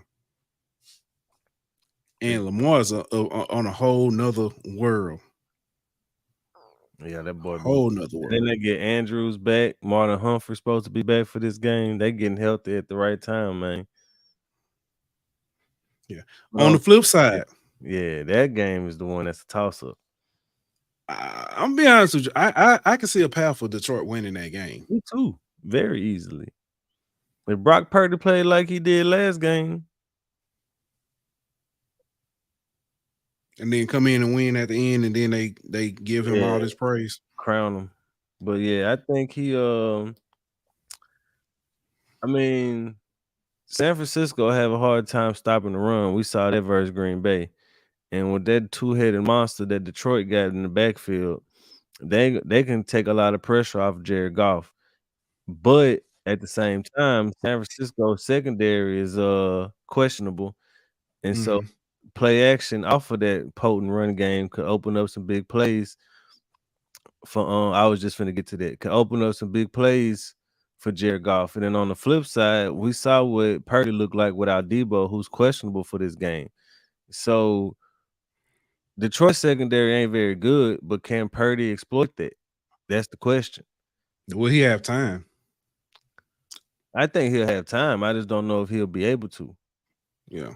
and Lamar's on a whole nother world. Yeah, that boy be. Whole nother And then world. they get Andrews back. Marlon Humphrey's supposed to be back for this game. They getting healthy at the right time, man. Yeah. But On the flip side, yeah, that game is the one that's a toss up. I'm be honest with you. I can see a path for Detroit winning that game. Me too, very easily. If Brock Purdy played like he did last game, And then come in and win at the end, and then they give him all yeah, this praise. crown him. But yeah, I think he. I mean, San Francisco have a hard time stopping the run. We saw that versus Green Bay, and with that two-headed monster that Detroit got in the backfield, they can take a lot of pressure off Jared Goff. But at the same time, San Francisco's secondary is questionable, and so Mm-hmm. play action off of that potent run game could open up some big plays for I was just finna get to that. Could open up some big plays for Jared Goff. And then on the flip side, we saw what Purdy looked like without Debo, who's questionable for this game. So Detroit secondary ain't very good, but can Purdy exploit that? That's the question. Will he have time? I think he'll have time. I just don't know if he'll be able to. Yeah.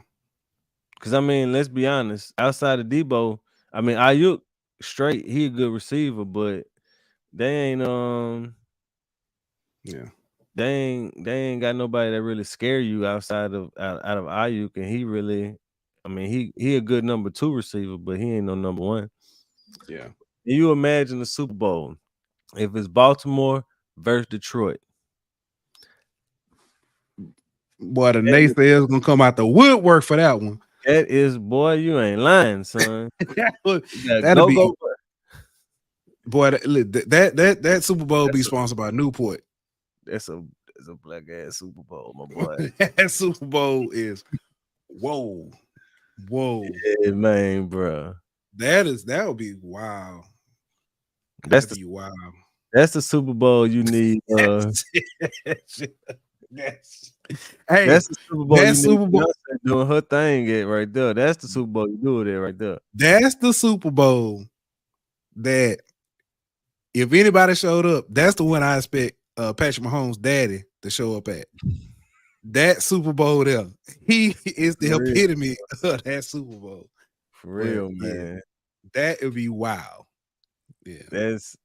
Because I mean, let's be honest. Outside of Debo, I mean Ayuk straight, he a good receiver, but they ain't Yeah. they ain't got nobody that really scare you outside of out of Ayuk, and he really, I mean, he a good number 2 receiver, but he ain't no number 1. Yeah. And you imagine the Super Bowl if it's Baltimore versus Detroit. Boy, the That is, naysayers gonna come out the woodwork for that one. that is boy, you ain't lying, son. That'll Go be go. boy. That Super Bowl be sponsored by Newport. That's a black ass Super Bowl, my boy. That Super Bowl is whoa. Yeah, man, bro. That would be wow. That's That'd be wow. That's the Super Bowl you need. That's, hey, That's the Super Bowl that you need Super Bowl. Beyonce doing her thing at right there. That's the Super Bowl you do it at right there. That's the Super Bowl that if anybody showed up, that's the one I expect Patrick Mahomes' daddy to show up at. That Super Bowl there. He is the For real. epitome of that Super Bowl. For real, But, yeah, man. that would be wow. Yeah. That's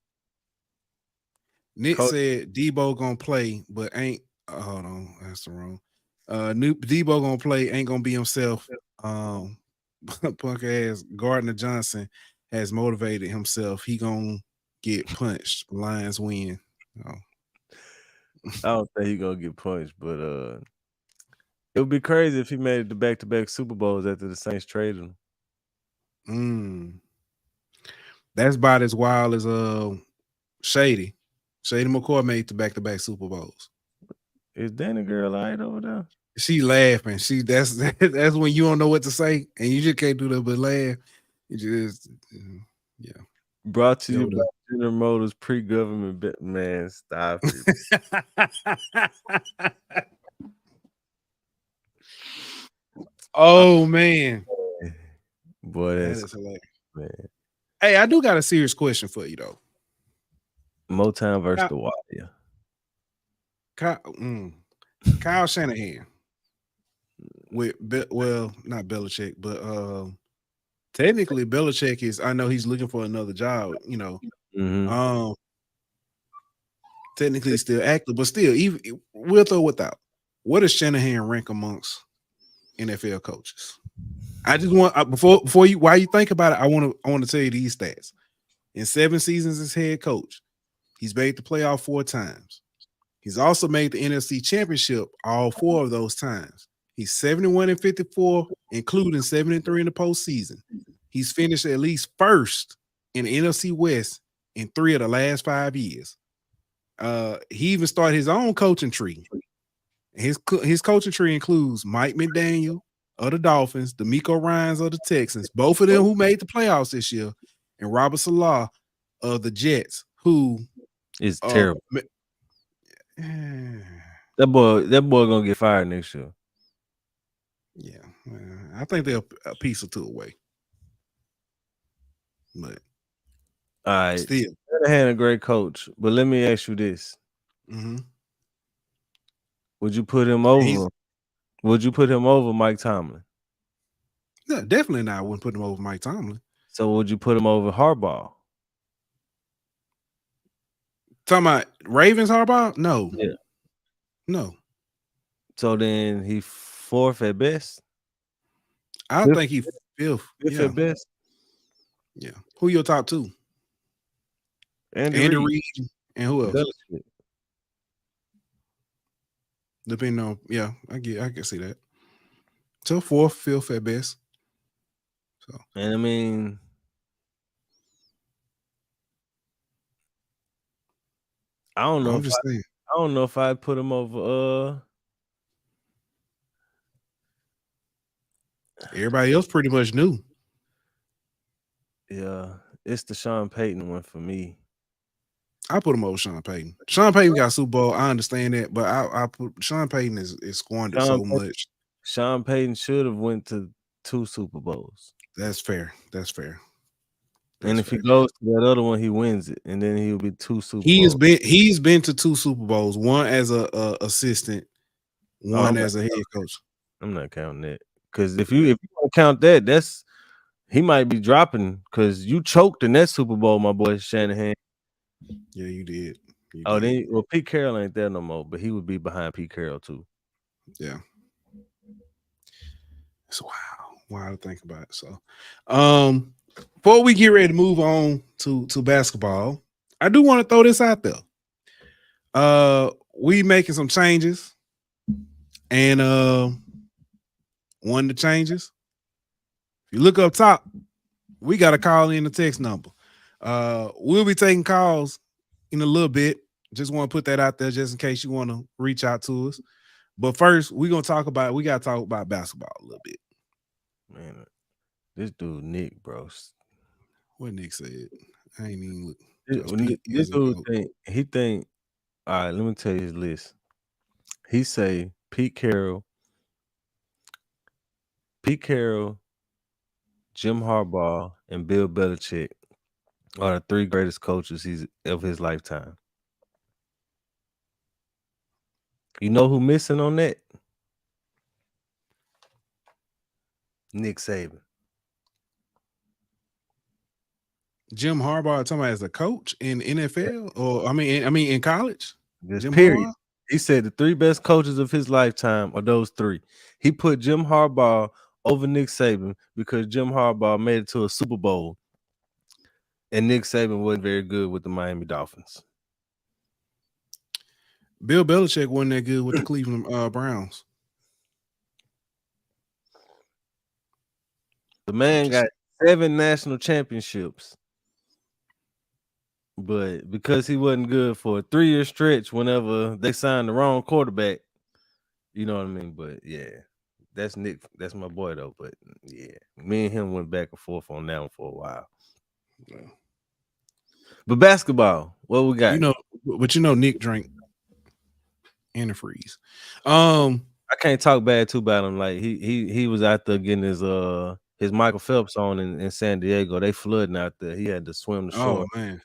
Nick Coach. said Debo gonna play, but ain't hold on, that's the wrong. Debo gonna play, ain't gonna be himself. Punk ass Gardner Johnson has motivated himself. He gonna get punched. Lions win. Oh. I don't think he gonna get punched, but it would be crazy if he made it to back-to-back Super Bowls after the Saints traded him. That's about as wild as Shady. Shady McCoy made the back-to-back Super Bowls. Is Danny Girl all right over there? She laughing. That's when you don't know what to say, and you just can't do that but laugh. You just yeah. Brought to you by General Motors pre-government man. Stop it. Oh man. Boy, That is hilarious. Man. Hey, I do got a serious question for you though. Motown versus The Wire. Kyle Shanahan with not Belichick, but technically Belichick is. I know he's looking for another job. You know, technically he's still active, but still, even with or without, what does Shanahan rank amongst NFL coaches? I just want before you while you think about it, I want to tell you these stats. In 7 seasons as head coach, he's made the playoff 4 times. He's also made the NFC Championship all 4 of those times. He's 71-54, including 73 in the postseason. He's finished at least first in the NFC West in 3 of the last 5 years. He even started his own coaching tree. His coaching tree includes Mike McDaniel of the Dolphins, D'Amico Ryans of the Texans, both of them who made the playoffs this year, and Robert Saleh of the Jets, who is terrible. That boy gonna get fired next year. Yeah, I think they're a piece or two away. But All right. still. Shanahan a great coach, but let me ask you this. Mm-hmm. Would you put him over? He's Would you put him over Mike Tomlin? no, definitely not. I wouldn't put him over Mike Tomlin. So would you put him over Harbaugh? Talking about Ravens Harbaugh? No. Yeah. No. So then he fourth at best? I Fifth, think he fifth. fifth Yeah. at best? Yeah. Who your top two? Andy Andy Reid. Reid and who else? Belichick. Depending on I can see that. So fourth, fifth at best. So And I mean, I don't know I'm if just saying. I don't know if I'd put him over Everybody else pretty much knew. yeah, it's the Sean Payton one for me. I put him over Sean Payton. Sean Payton got Super Bowl. I understand that, but I put Sean Payton is squandered so much. Sean Payton should have went to 2 Super Bowls. That's fair. That's fair. And if he goes to that other one, he wins it, and then he'll be 2 Super Bowls. He's been to 2 Super Bowls, one as a assistant, one as a head coach. I'm not counting that, because if you don't count that, he might be dropping, because you choked in that Super Bowl, my boy Shanahan. Yeah, you did. Then Pete Carroll ain't there no more, but he would be behind Pete Carroll too. Yeah. It's wild to think about. So, before we get ready to move on to basketball, I do want to throw this out there. We making some changes, and one of the changes, if you look up top, we got to call in the text number. We'll be taking calls in a little bit. Just want to put that out there just in case you want to reach out to us. But first, we got to talk about basketball a little bit. Man, this dude Nick, bro. What Nick said. I ain't even look. This dude think. All right, let me tell you his list. He say Pete Carroll, Jim Harbaugh, and Bill Belichick are the 3 greatest coaches of his lifetime. You know who missing on that? Nick Saban. Jim Harbaugh talking about as a coach in NFL, or I mean in college. Just period. Harbaugh? He said the 3 best coaches of his lifetime are those 3. He put Jim Harbaugh over Nick Saban because Jim Harbaugh made it to a Super Bowl, and Nick Saban wasn't very good with the Miami Dolphins. Bill Belichick wasn't that good with the Cleveland Browns. The man got 7 national championships, but because he wasn't good for a 3-year stretch whenever they signed the wrong quarterback, you know what I mean? But yeah, that's Nick. That's my boy though. But yeah, me and him went back and forth on that one for a while. Yeah. But basketball, what we got? Nick drank antifreeze. I can't talk bad too about him. Like he was out there getting his Michael Phelps on in San Diego. They flooding out there. He had to swim the shore. Oh man.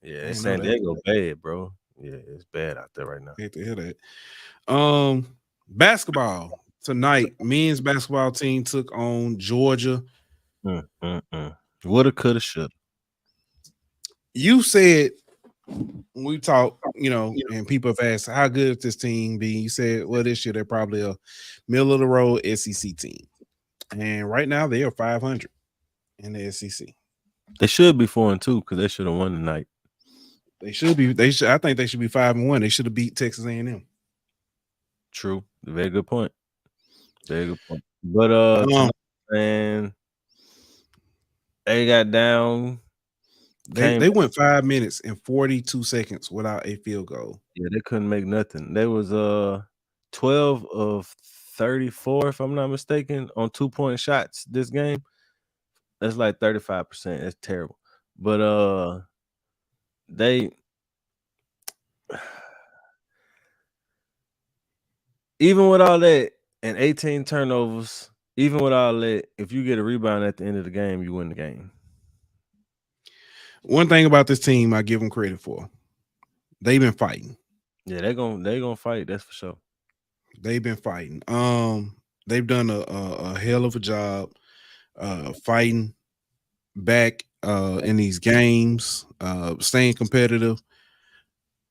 Yeah, San Diego bad, bro. Yeah, it's bad out there right now. Hate to hear that. Basketball tonight, men's basketball team took on Georgia. Woulda, coulda, shoulda. You said we talked, and people have asked how good is this team be. You said, well, this year they're probably a middle of the road SEC team, and right now they are 500 in the SEC. They should be 4-2 because they should have won tonight. They should be. I think they should be 5-1. They should have beat Texas A&M. True. Very good point. Very good point. But man, they got down. They went 5 minutes and 42 seconds without a field goal. Yeah, they couldn't make nothing. They was 12 of 34, if I'm not mistaken, on 2-point shots this game. That's like 35%. That's terrible. But they even with all that and 18 turnovers, even with all that, if you get a rebound at the end of the game, you win the game. One thing about this team, I give them credit for. They've been fighting. Yeah, they gonna fight. That's for sure. They've been fighting. They've done a hell of a job fighting back in these games, staying competitive.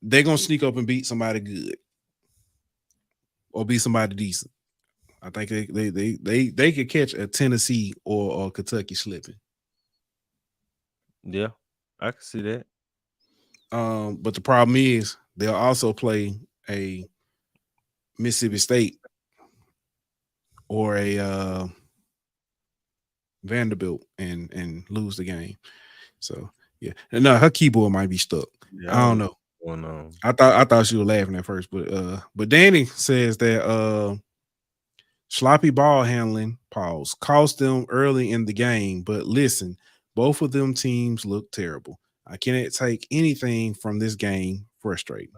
They're gonna sneak up and beat somebody good or beat somebody decent. I think they could catch a Tennessee or Kentucky slipping. Yeah, I can see that. But the problem is they'll also play a Mississippi State or a Vanderbilt and lose the game. So yeah, and no, her keyboard might be stuck. Yeah, I I don't don't know know. what's going on. I thought she was laughing at first, but Danny says that sloppy ball handling pause cost them early in the game. But listen, both of them teams look terrible. I cannot take anything from this game. Frustrating.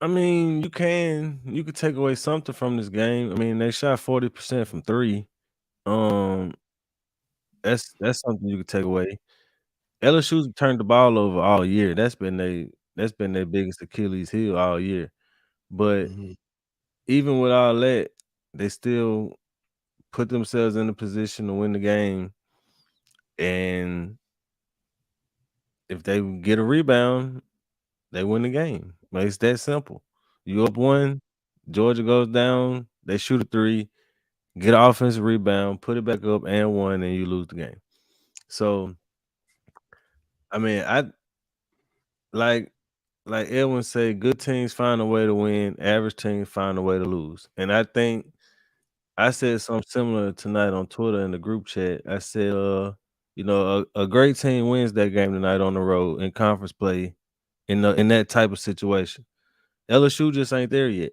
I mean, you could take away something from this game. I mean, they shot 40% from three. Um, that's something you could take away. LSU's turned the ball over all year. That's been their biggest Achilles heel all year. But Mhm. even with all that, they still put themselves in a position to win the game. And if they get a rebound, they win the game. Like, it's that simple. You up one, Georgia goes down, they shoot a three, get an offensive rebound, put it back up and one, and you lose the game. So, I mean, I like Edwin say, good teams find a way to win, average teams find a way to lose. And I think I said something similar tonight on Twitter in the group chat. I said, a great team wins that game tonight on the road in conference play in that type of situation. LSU just ain't there yet.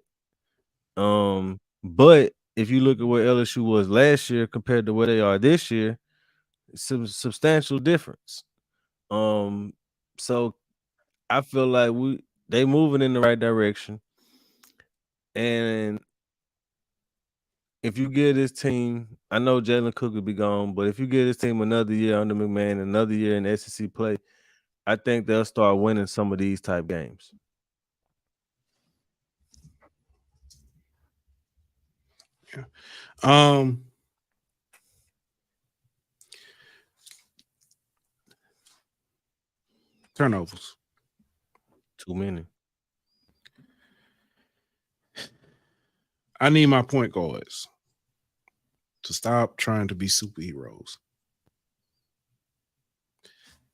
But if you look at where LSU was last year compared to where they are this year, it's some substantial difference. Um, so I feel like they moving in the right direction. And if you give this team, I know Jalen Cook will be gone, but if you give this team another year under McMahon, another year in SEC play, I think they'll start winning some of these type games. Yeah. Um, Turnovers. Too many. I need my point guards to stop trying to be superheroes.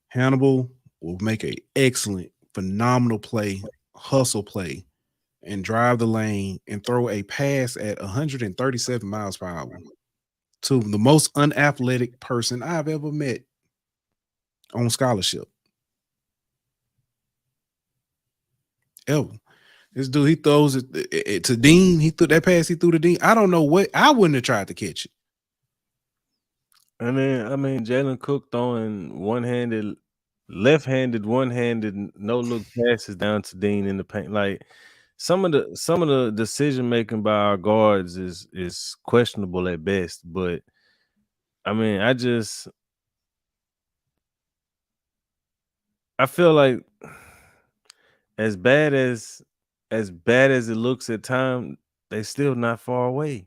Hannibal will make a excellent, phenomenal play, hustle play, and drive the lane and throw a pass at 137 miles per hour to the most unathletic person I've ever met on scholarship. Ever. This dude, he throws it to Dean. He threw that pass. He threw to Dean. I don't know what. I wouldn't have tried to catch it. And then Jalen Cook throwing left-handed, one-handed, no look passes down to Dean in the paint. Like some of the decision making by our guards is questionable at best. But I mean, I feel like as bad as it looks at time, they still not far away.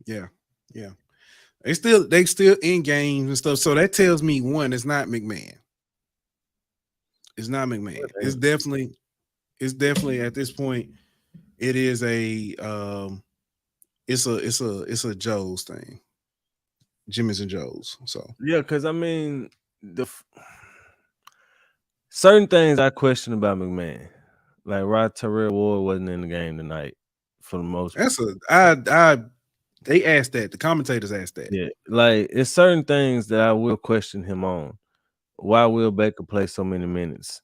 Yeah, yeah. They still in games and stuff. So that tells me one, it's not McMahon. It's not McMahon. It's definitely at this point. It is it's a Joe's thing. Jimmy's and Joe's. So Yeah, because I mean certain things I question about McMahon. Like Rod Terrell Ward wasn't in the game tonight for the most part. that's a I they asked that. The commentators asked that. Yeah, like it's certain things that I will question him on. Why will Baker play so many minutes?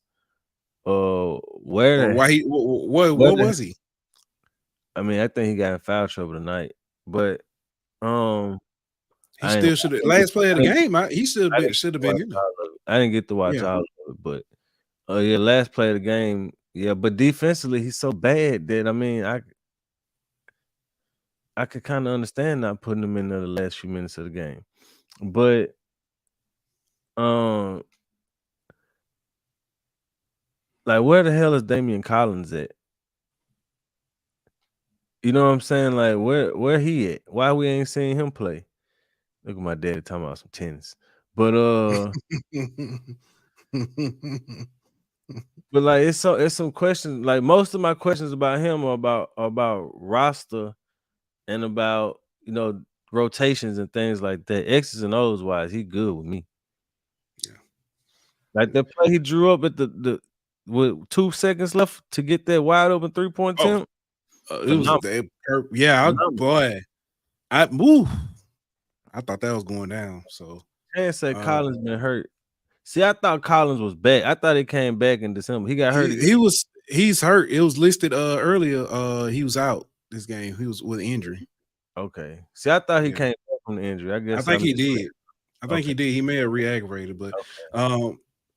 Or Where why he where what the was he? I mean, I think he got in foul trouble tonight. But um He still should have last play of I the didn't, game. He I didn't should get have to watch been in there. all of it. I didn't get to watch Yeah. all of it, but yeah, last play of the game. Yeah, but defensively he's so bad that I could kind of understand not putting him in there the last few minutes of the game. But like where the hell is Damian Collins at? You know what I'm saying? Like where he at? Why we ain't seen him play? Look at my daddy talking about some tennis. But but like it's some questions. Like most of my questions about him are about roster and about rotations and things like that. X's and O's wise, he good with me. Yeah. Like that play he drew up at the with 2 seconds left to get that wide open 3-point attempt. It was boy. I thought that was going down. So Can't say Collins been hurt. See, I thought Collins was back. I thought he came back in December. He got hurt again. He's hurt. It was listed earlier. He was out this game. He was with injury. Okay. See, I thought he came back from the injury. I guess I think he did. I think he did. He may have re-aggravated, but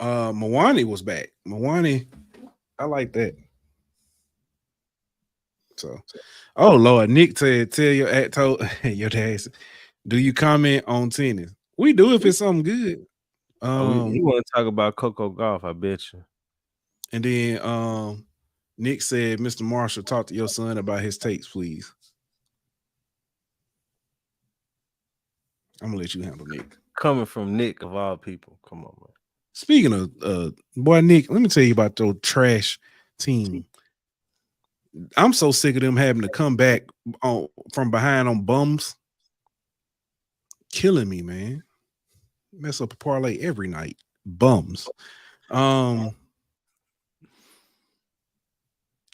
Mawani was back. Mawani, I like that. So, oh Lord, Nick said, "Tell your your dad, do you comment on tennis? We do if it's something good." You want to talk about Coco Golf? I bet you. And then Nick said, "Mr. Marshall, talk to your son about his takes, please." I'm gonna let you handle Nick. Coming from Nick of all people, come on, man. Speaking of boy, Nick, let me tell you about your trash team. I'm so sick of them having to come back from behind on bums. Killing me, man. Mess up a parlay every night. Bums. All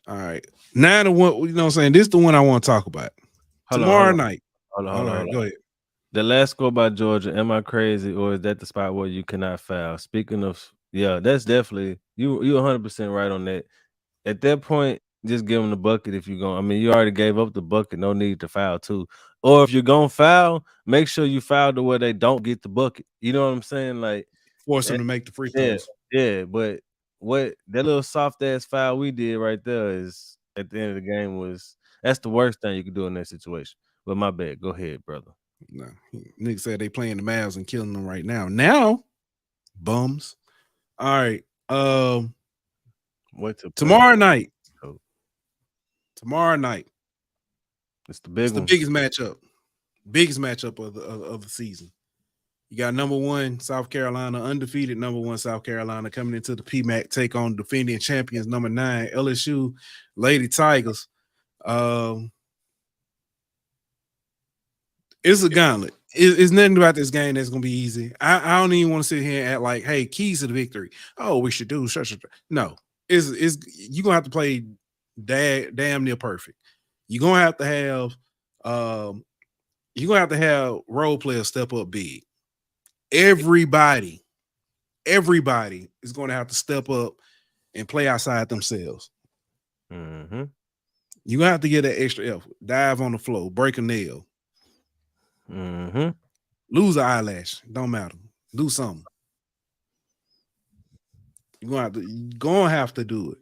right. 9-1, you know what I'm saying? This is the one I want to talk about. Tomorrow night. Hold on. Go ahead. The last score by Georgia, am I crazy, or is that the spot where you cannot foul? Speaking of, yeah, that's definitely you 100% right on that. At that point, just give them the bucket if you're going. I mean, you already gave up the bucket, no need to foul too. Or if you're gonna foul, make sure you foul to where they don't get the bucket. You know what I'm saying? Like force them to make the free throws. Yeah, but what that little soft ass foul we did right there is at the end of the game that's the worst thing you could do in that situation. But my bad. Go ahead, brother. No, Nick said they playing the Mavs and killing them right now. Now, bums. All right. Tomorrow night. Tomorrow night. It's the big one. Biggest matchup. Biggest matchup of the season. You got number 1 South Carolina, undefeated number 1 South Carolina coming into the PMAC, take on defending champions number 9 LSU Lady Tigers. It's a gauntlet. It's nothing about this game that's gonna be easy. I don't even want to sit here and act like, hey, keys to the victory. Oh, we should do such. No, it's you're gonna have to play damn near perfect. You're gonna have to have role players step up big. Everybody is gonna have to step up and play outside themselves. Mm-hmm. You're gonna have to get that extra effort. Dive on the floor, break a nail. Mm-hmm. Lose an eyelash, don't matter. Do something. You're gonna have to do it.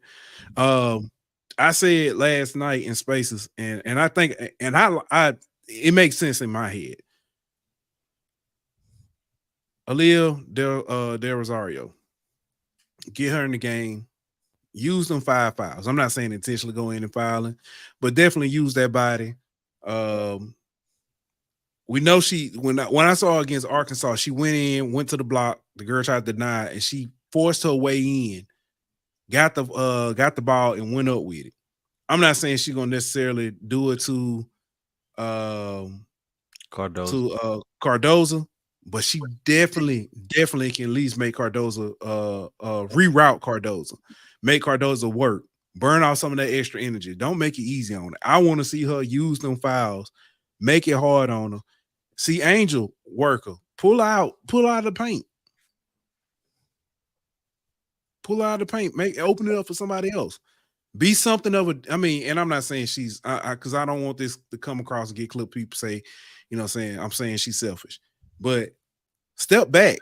I said last night in Spaces, and I think, and I it makes sense in my head. Aaliyah Del Rosario, get her in the game. Use them 5 fouls. I'm not saying intentionally go in and fouling, but definitely use that body. We know when I saw her against Arkansas, she went to the block. The girl tried to deny it, and she forced her way in, got the ball and went up with it. I'm not saying she's gonna necessarily do it to Cardoza, but she definitely can at least make Cardoza reroute Cardoza, make Cardoza work, burn off some of that extra energy. Don't make it easy on it. I want to see her use them fouls, make it hard on her. See Angel worker, pull out of the paint. Pull out of the paint, open it up for somebody else. Be something of a, I mean, and I'm not saying she's, because I don't want this to come across and get clip people say, you know what I'm saying, I'm saying she's selfish. But step back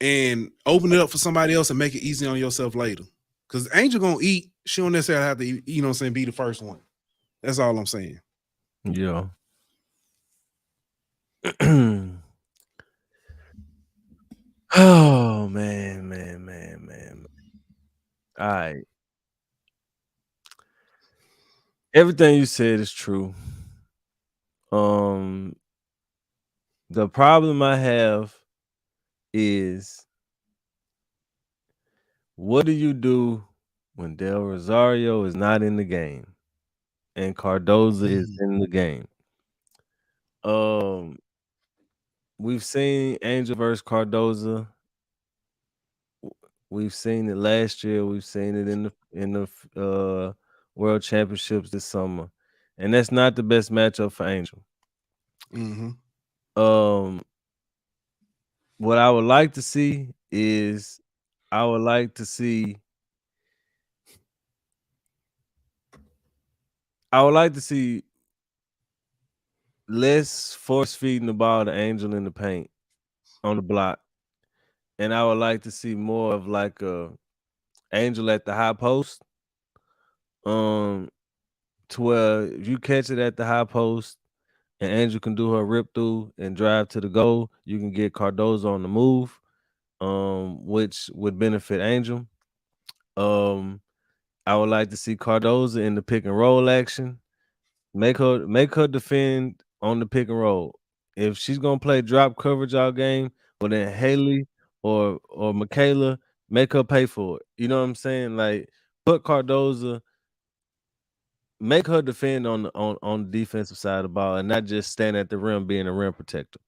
and open it up for somebody else and make it easy on yourself later. Because Angel gonna eat, she don't necessarily have to, you know what I'm saying, be the first one. That's all I'm saying. Yeah. Oh man. All right. Everything you said is true. Um, the problem I have is what do you do when Del Rosario is not in the game and Cardoza is Mhm. in the game? Um, we've seen Angel versus Cardoza. We've seen it last year. We've seen it in the World Championships this summer, and that's not the best matchup for Angel. Mhm. Um, what I would like to see is I would like to see I would like to see less force feeding the ball to Angel in the paint on the block, and I would like to see more of like a Angel at the high post. Um, to where if you catch it at the high post and Angel can do her rip through and drive to the goal, you can get Cardozo on the move, which would benefit Angel. Um, I would like to see Cardozo in the pick and roll action. Make her defend on the pick and roll. If she's gonna play drop coverage all game, well then Haley or Michaela, make her pay for it. You know what I'm saying? Like put Cardoza, make her defend on the defensive side of the ball and not just stand at the rim being a rim protector.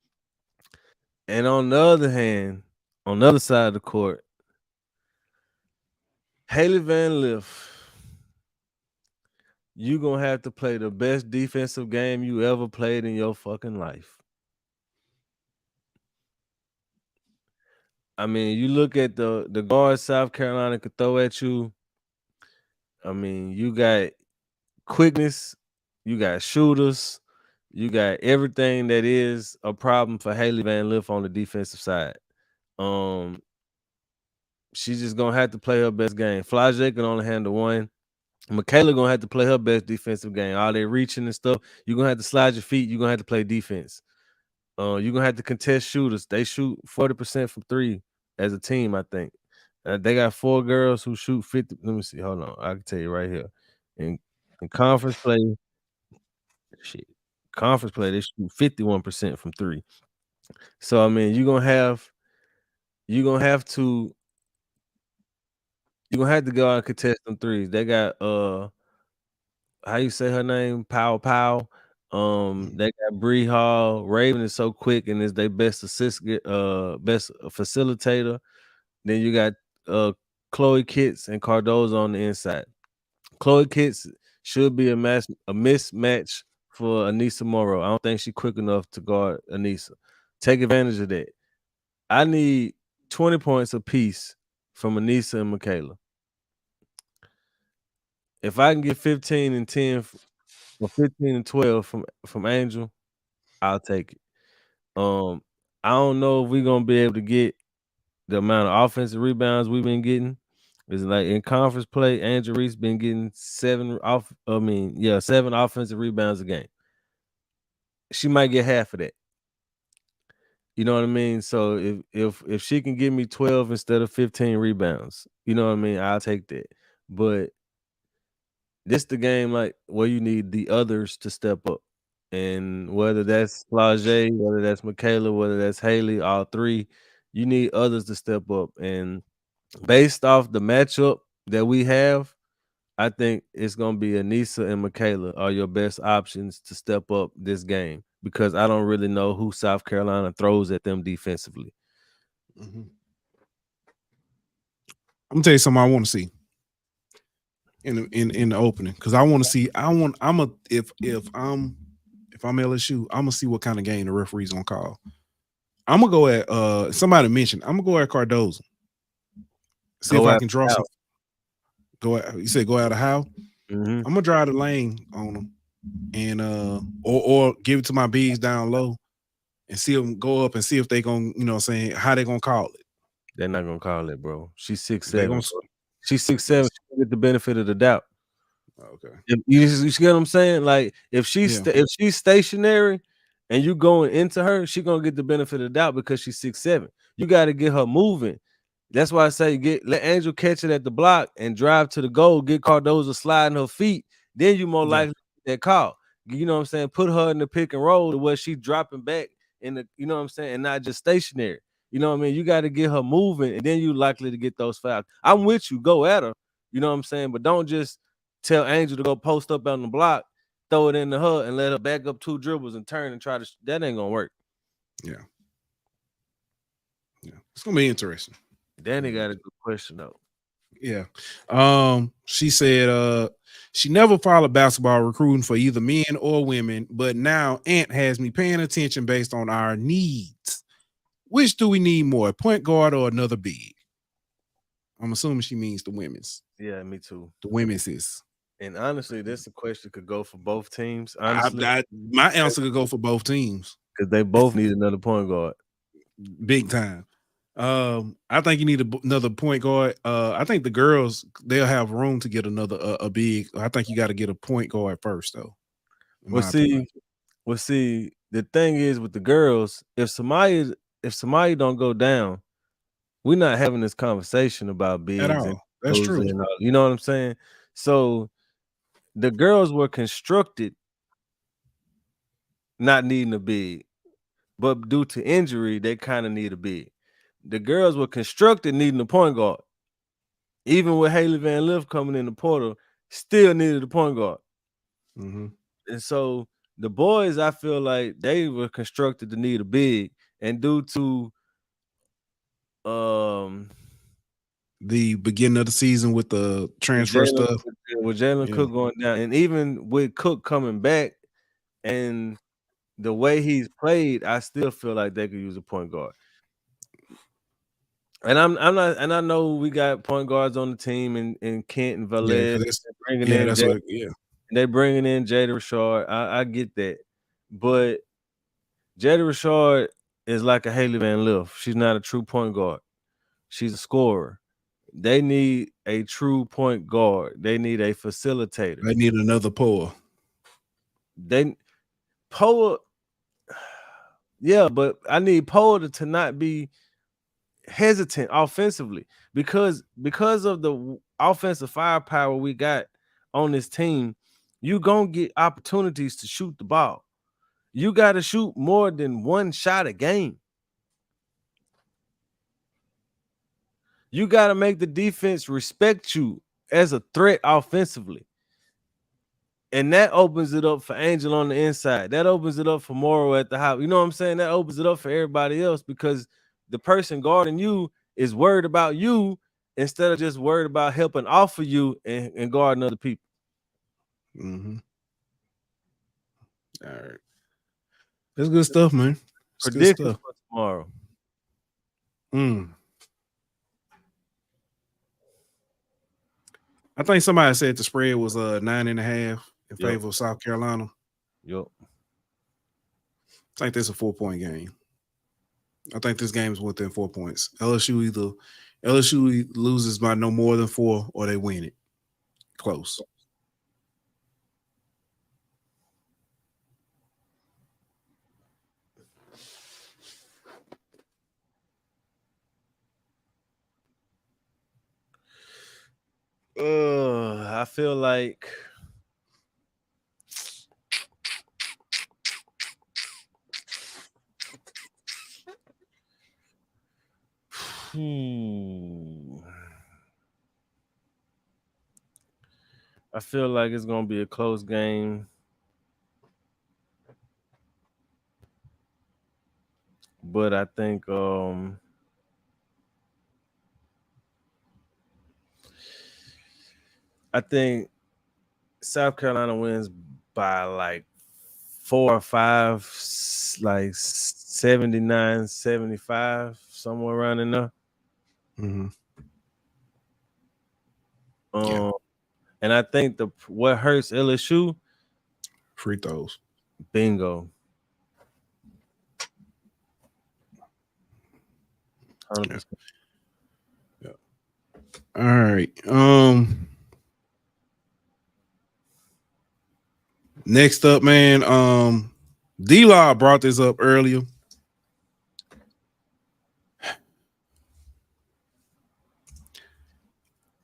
And on the other hand, on the other side of the court, Haley Van Liff, you gonna have to play the best defensive game you ever played in your fucking life. I mean, you look at the guards South Carolina could throw at you. I mean, you got quickness, you got shooters, you got everything that is a problem for Haley Van Liff on the defensive side. Um, she's just gonna have to play her best game. Flau'jae can only handle one. Michaela gonna have to play her best defensive game. All they reaching and stuff, you're gonna have to slide your feet. You're gonna have to play defense. You're gonna have to contest shooters. They shoot 40% from three as a team, I think. They got 4 girls who shoot 50. Let me see. Hold on. I can tell you right here. In in conference play, shit. Conference play, they shoot 51% from three. So I mean, you're gonna have to go out and contest them threes. They got how you say her name? Pow Pow. Mhm. They got Bree Hall. Raven is so quick and is their best facilitator. Then you got uh Chloe Kitts and Cardozo on the inside. Chloe Kitts should be a mismatch for Anissa Morrow. I don't think she's quick enough to guard Anissa. Take advantage of that. I need 20 points apiece from Anissa and Michaela. If I can get 15 and 10 or 15 and 12 from Angel, I'll take it. Um, I don't know if we're gonna be able to get the amount of offensive rebounds we've been getting. It's like in conference play, Angel Reese been getting 7 offensive rebounds a game. She might get half of that. You know what I mean? So if she can give me 12 instead of 15 rebounds, you know what I mean? I'll take that. But this the game like where you need the others to step up. And whether that's Flau'jae, whether that's Michaela, whether that's Haley, all three, you need others to step up. And based off the matchup that we have, I think it's gonna be Anissa and Michaela are your best options to step up this game because I don't really know who South Carolina throws at them defensively. Mhm. I'm gonna tell you something I want to see in the opening because I want to see. I want. I'm a if I'm LSU, I'm gonna see what kind of game the referees gonna call. I'm gonna go at somebody mentioned. I'm gonna go at Cardozo. See if Go I out can draw some. out. Go out. You said go out of how? Mm-hmm. I'm gonna drive the lane on them and or give it to my bigs down low and see them go up and see if they gonna what I'm saying how they gonna call it. They're not gonna call it, bro. She's six They seven, gonna bro. She's 6'7". She get the benefit of the doubt. Okay. You see what I'm saying? Like if Yeah. if she's stationary and you going into her, she gonna get the benefit of the doubt because she's 6'7". You got to get her moving. That's why I say let Angel catch it at the block and drive to the goal. Get Cardoza sliding her feet. Then you more Yeah. likely to get that call. You know what I'm saying? Put her in the pick and roll to where she dropping back in the. You know what I'm saying? And not just stationary. You know what I mean? You got to get her moving, and then you likely to get those fouls. I'm with you. Go at her. You know what I'm saying? But don't just tell Angel to go post up on the block, throw it into her, and let her back up 2 dribbles and turn and try to. That ain't gonna work. Yeah. Yeah. It's gonna be interesting. Danny got a good question though. Yeah. She said she never followed basketball recruiting for either men or women, but now Ant has me paying attention based on our needs. Which do we need more, a point guard or another big? I'm assuming she means the women's. Yeah, me too. The women's is. And honestly, this question could go for both teams. Honestly, My answer could go for both teams. Because they both need another point guard. Big time. I think you need another point guard. I think the girls they'll have room to get another a big. I think you got to get a point guard first, though. Well, see, the thing is with the girls, if somebody don't go down, we're not having this conversation about At bigs and all. That's true. and all, you know what I'm saying? So the girls were constructed not needing a big, but due to injury, they kind of need a big. The girls were constructed needing a point guard. Even with Haley Van Lith coming in the portal, still needed a point guard. Mm-hmm. And so the boys, I feel like they were constructed to need a big, and due to the beginning of the season with the transfer stuff, with Jalen Cook going down, and even with Cook coming back, and the way he's played, I still feel like they could use a point guard. And I'm not, and I know we got point guards on the team, and Kent and Velez they're bringing in Jada Rashard. I get that, but Jada Rashard is like a Haley Van Lith. She's not a true point guard. She's a scorer. They need a true point guard. They need a facilitator. They need another Poa. Yeah, but I need Poa to not be hesitant offensively because of the offensive firepower we got on this team. You gonna get opportunities to shoot the ball. You got to shoot more than one shot a game. You got to make the defense respect you as a threat offensively. And that opens it up for Angel on the inside. That opens it up for Morrow at the house. You know what I'm saying? That opens it up for everybody else because the person guarding you is worried about you instead of just worried about helping off of you and guarding other people. Mm-hmm. All right. That's good stuff, man. That's good stuff. For tomorrow. I think somebody said the spread was 9.5 in favor of South Carolina. Yep. I think that's a 4-point game. I think this game is within 4 points. LSU loses by no more than 4 or they win it. Close. I feel like I feel like it's gonna be a close game. But I think South Carolina wins by like 4 or 5, like 79-75, somewhere around in there. Mm-hmm. And I think what hurts LSU, free throws. Bingo. 100%. Yeah. All right. Next up, man. D-Law brought this up earlier.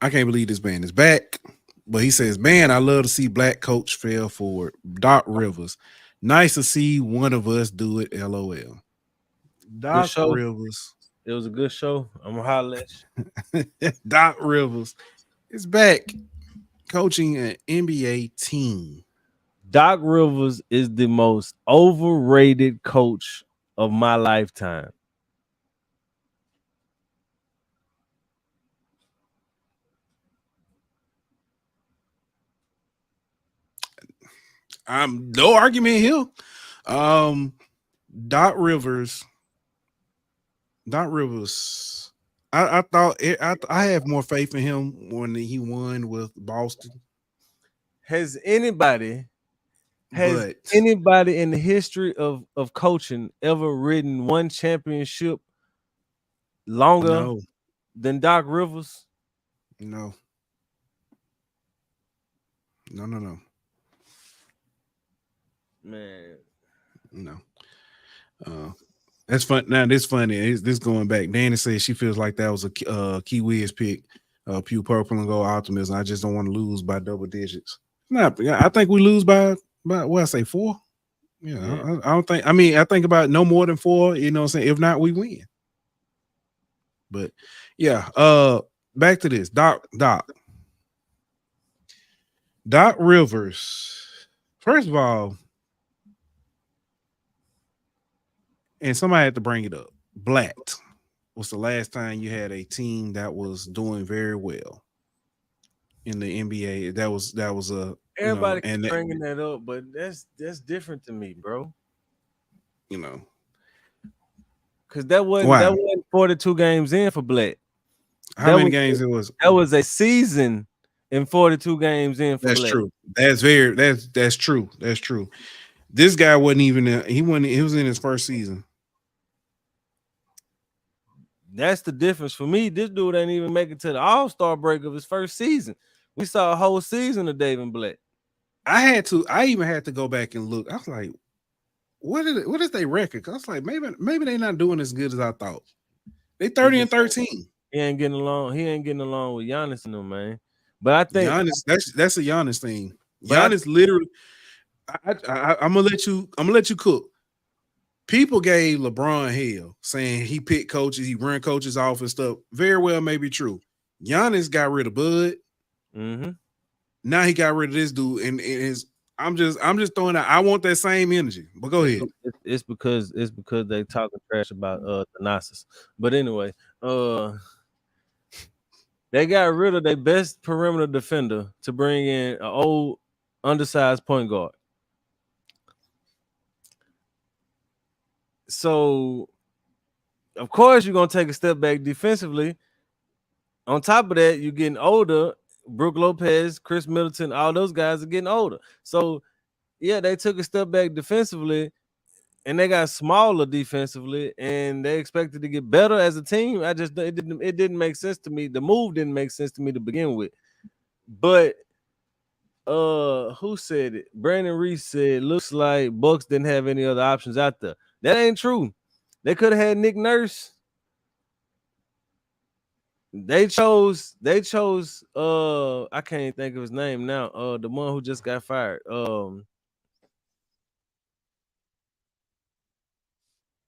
I can't believe this man is back. But he says, man, I love to see black coach fail forward. Doc Rivers. Nice to see one of us do it. LOL. Good Doc show. Rivers. It was a good show. I'm gonna holler at Doc Rivers is back coaching an NBA team. Doc Rivers is the most overrated coach of my lifetime. No argument here. Um, Doc Rivers. Doc Rivers. I thought I have more faith in him when he won with Boston. Has anybody Has But anybody in the history of coaching ever ridden one championship longer no, than Doc Rivers? no, no. Man, No. Uh, that's fun. Now this funny. This going back. Danny says she feels like that was a Key Wiz pick. Pew Purple and Go Optimism. I just don't want to lose by double digits. Not. Yeah, I think we lose by what I say 4. Yeah, yeah. I don't think. I mean, I think about no more than 4. You know what I'm saying? If not, we win. But yeah. Back to this. Doc Rivers. First of all, and somebody had to bring it up. Blacked was the last time you had a team that was doing very well in the NBA. That was a Everybody keep and bringing that up, but that's different to me, bro. you know Because that wasn't why? 42 games in for Black. How That many was games it was? that was a season and 42 games in for That's Black. true. That's true. That's true. This guy wasn't even he wasn't he was in his first season. That's the difference for me. This dude ain't even make it to the All-Star break of his first season. We saw a whole season of David Black. I even had to go back and look. I was like, what is their record? I was like, maybe they're not doing as good as I thought. They 30 and 13. He ain't getting along. He ain't getting along with Giannis and them, man. But I think Giannis, that's a Giannis thing. Giannis literally. I'm gonna let you cook. People gave LeBron hell saying he picked coaches, he run coaches off and stuff. Very well, may be true. Giannis got rid of Bud. mm-hmm. Now he got rid of this dude, and his. I'm just throwing out. I want that same energy. But go ahead. It's because they talking trash about Thanasis. But anyway, they got rid of their best perimeter defender to bring in an old undersized point guard. So of course you're gonna take a step back defensively. On top of that, you're getting older. Brook Lopez, Chris Middleton, all those guys are getting older. So yeah, they took a step back defensively and they got smaller defensively and they expected to get better as a team. It didn't make sense to me. The move didn't make sense to me to begin with. But who said it? Brandon Reese said looks like Bucks didn't have any other options out there. That ain't true. They could have had Nick Nurse. They chose I can't even think of his name now. The one who just got fired.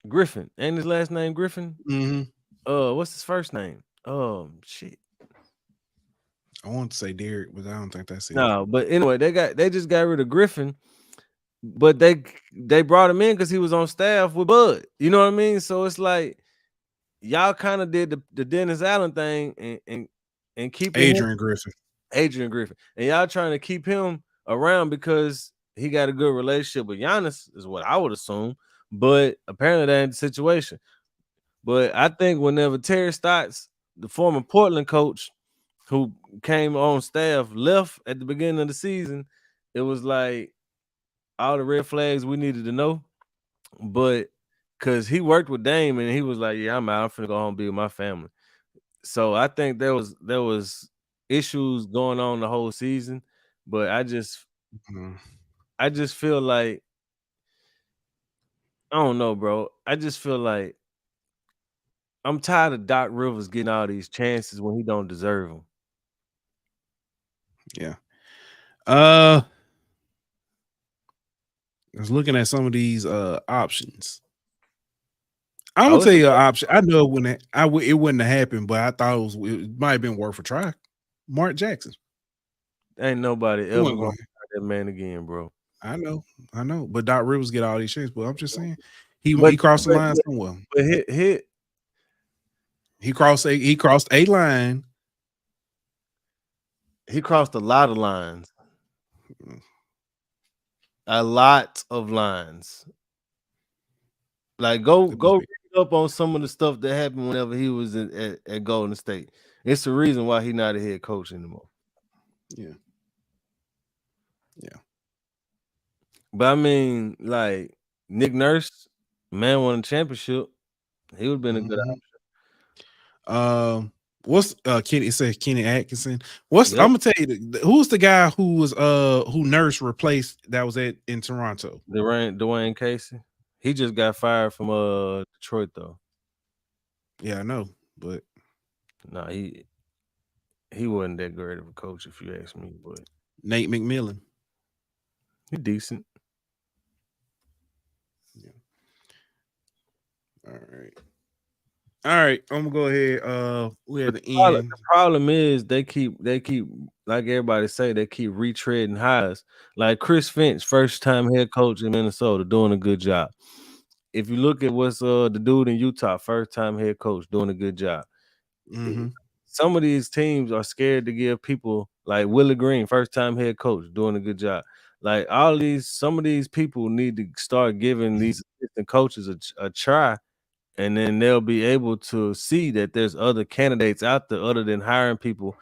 Griffin. Ain't his last name Griffin? Mm-hmm. What's his first name? Shit. I want to say Derek, but I don't think that's it. No, but anyway, they just got rid of Griffin, but they brought him in because he was on staff with Bud. You know what I mean? So it's like y'all kind of did the Dennis Allen thing and keeping him, Adrian Griffin, and y'all trying to keep him around because he got a good relationship with Giannis, is what I would assume. But apparently that ain't the situation. But I think whenever Terry Stotts, the former Portland coach who came on staff, left at the beginning of the season, it was like all the red flags we needed to know. But because he worked with Dame and he was like, yeah, I'm out. I'm finna go home and be with my family. So I think there was issues going on the whole season, but I just I just feel like I don't know, bro. I just feel like I'm tired of Doc Rivers getting all these chances when he don't deserve them. Yeah. I was looking at some of these options. I'm gonna Oh, tell it's a you an option. I know when it wouldn't have happened, but I thought it might have been worth a try. Mark Jackson. ain't nobody He ever wasn't gonna going. hire that man again, bro. I know. But Doc Rivers get all these chances. But I'm just saying, But he crossed the but line but, somewhere. but hit He crossed a line. he crossed a lot of lines. A lot of lines. Like go read up on some of the stuff that happened whenever he was at Golden State. It's the reason why he's not a head coach anymore. Yeah. Yeah. But I mean, like Nick Nurse, man won a championship. He would have been a good option. What's Kenny? It says Kenny Atkinson. What's Yep. I'm gonna tell you who's the guy who was who Nurse replaced that was in Toronto? Dwayne Casey. He just got fired from Detroit though. Yeah, I know, but No, he wasn't that great of a coach if you ask me, but Nate McMillan. he decent. Yeah. All right. All right. I'm gonna go ahead. We're at But the end. the problem is they keep like everybody say they keep retreading highs. Like Chris Finch, first time head coach in Minnesota, doing a good job. If you look at what's the dude in Utah, first time head coach, doing a good job. Mm-hmm. Some of these teams are scared to give people like Willie Green, first time head coach, doing a good job. Like some of these people need to start giving these assistant coaches a try, and then they'll be able to see that there's other candidates out there other than hiring people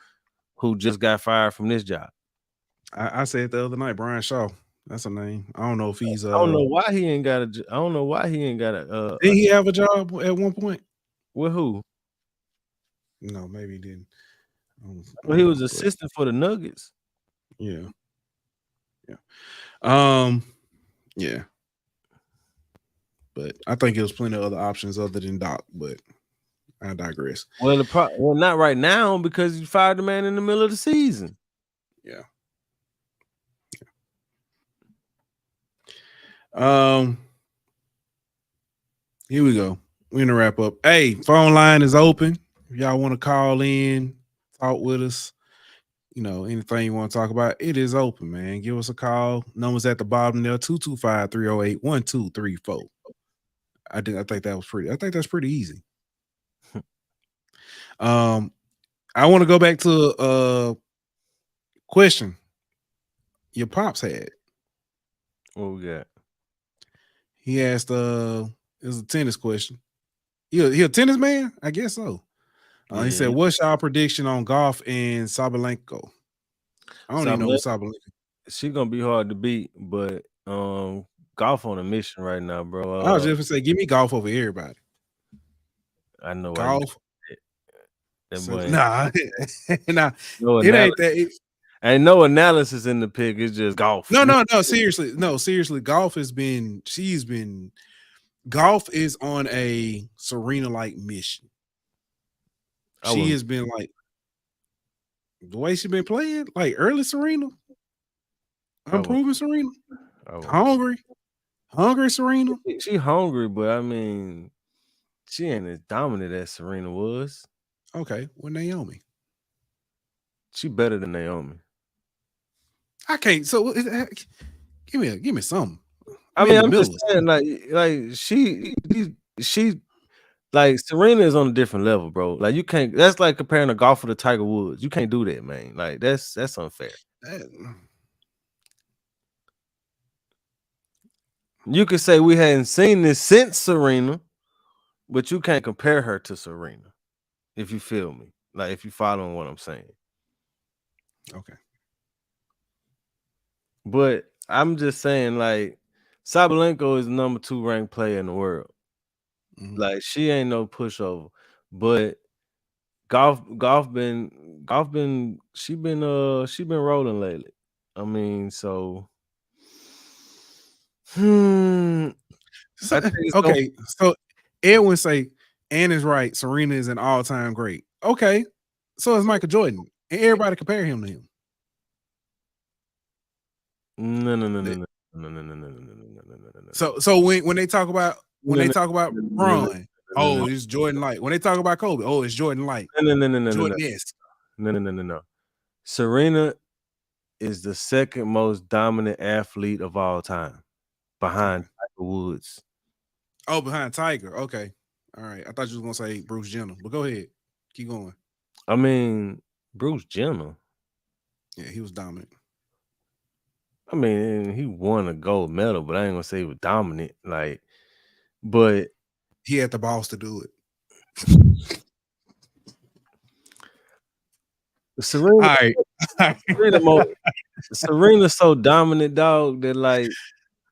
who just got fired from this job. I said the other night, Brian Shaw. That's a name. I don't know if he's I don't know why he ain't got I don't know why he ain't got did he have a job at one point? with who? No, maybe he didn't. I Well, he don't was know, but assistant for the Nuggets. yeah. Yeah. Um, yeah. But I think there was plenty of other options other than Doc, but I digress. Well, not right now because you fired the man in the middle of the season. Yeah. Um, here we go. We're gonna wrap up. Hey, phone line is open. If y'all want to call in, talk with us, anything you want to talk about, it is open, man. Give us a call. Numbers at the bottom there, 225-308-1234. I think that's pretty easy. I want to go back to a question your pops had. What we got? He asked it was a tennis question. He a tennis man? I guess so. He said, what's y'all prediction on Golf and Sabalenko? I don't even know who Sabalenko. She gonna be hard to beat, but Golf on a mission right now, bro. I was just gonna say, give me Golf over everybody. I know Golf. Nah, no, it ain't that. Ain't no analysis in the pick. It's just Golf. No. Seriously. Golf is on a Serena-like mission. She has been like the way she been playing, like early Serena, unproven Serena, hungry Serena. She hungry, but I mean, she ain't as dominant as Serena was. Okay, well, Naomi, she better than Naomi. I can't. So give me something. I mean, I'm just saying, like she like Serena is on a different level, bro. Like you can't. That's like comparing a golfer to Tiger Woods. You can't do that, man. Like that's unfair. You could say we hadn't seen this since Serena, but you can't compare her to Serena. If you feel me, like if you following what I'm saying. Okay. But I'm just saying, like Sabalenko is the number 2 ranked player in the world. Mm-hmm. Like she ain't no pushover, but golf been rolling lately. I mean, so Hmm. So, I think it's gonna. okay, so Edwin say, and is right. Serena is an all-time great. Okay, so is Michael Jordan, and everybody compare him to him. No, no, no, no, The- no, no, no, no, no, no, no, no, no, no, no, So when they talk about no, no, no, no, Bron, no, no, oh, it's Jordan Light. When they talk about Kobe, oh, it's Jordan Light. no, no, no, no, no, no, Jordan esque. no, no, no, no, no. Serena is the second most dominant athlete of all time, behind Okay. Tiger Woods. Oh, behind Tiger. Okay. All right. I thought you was gonna say Bruce Jenner, but go ahead. Keep going. I mean, Bruce Jenner. Yeah, he was dominant. I mean, he won a gold medal, but I ain't gonna say he was dominant. Like, but He had the balls to do it. Serena, All right. Serena, Serena's so dominant, dog, that like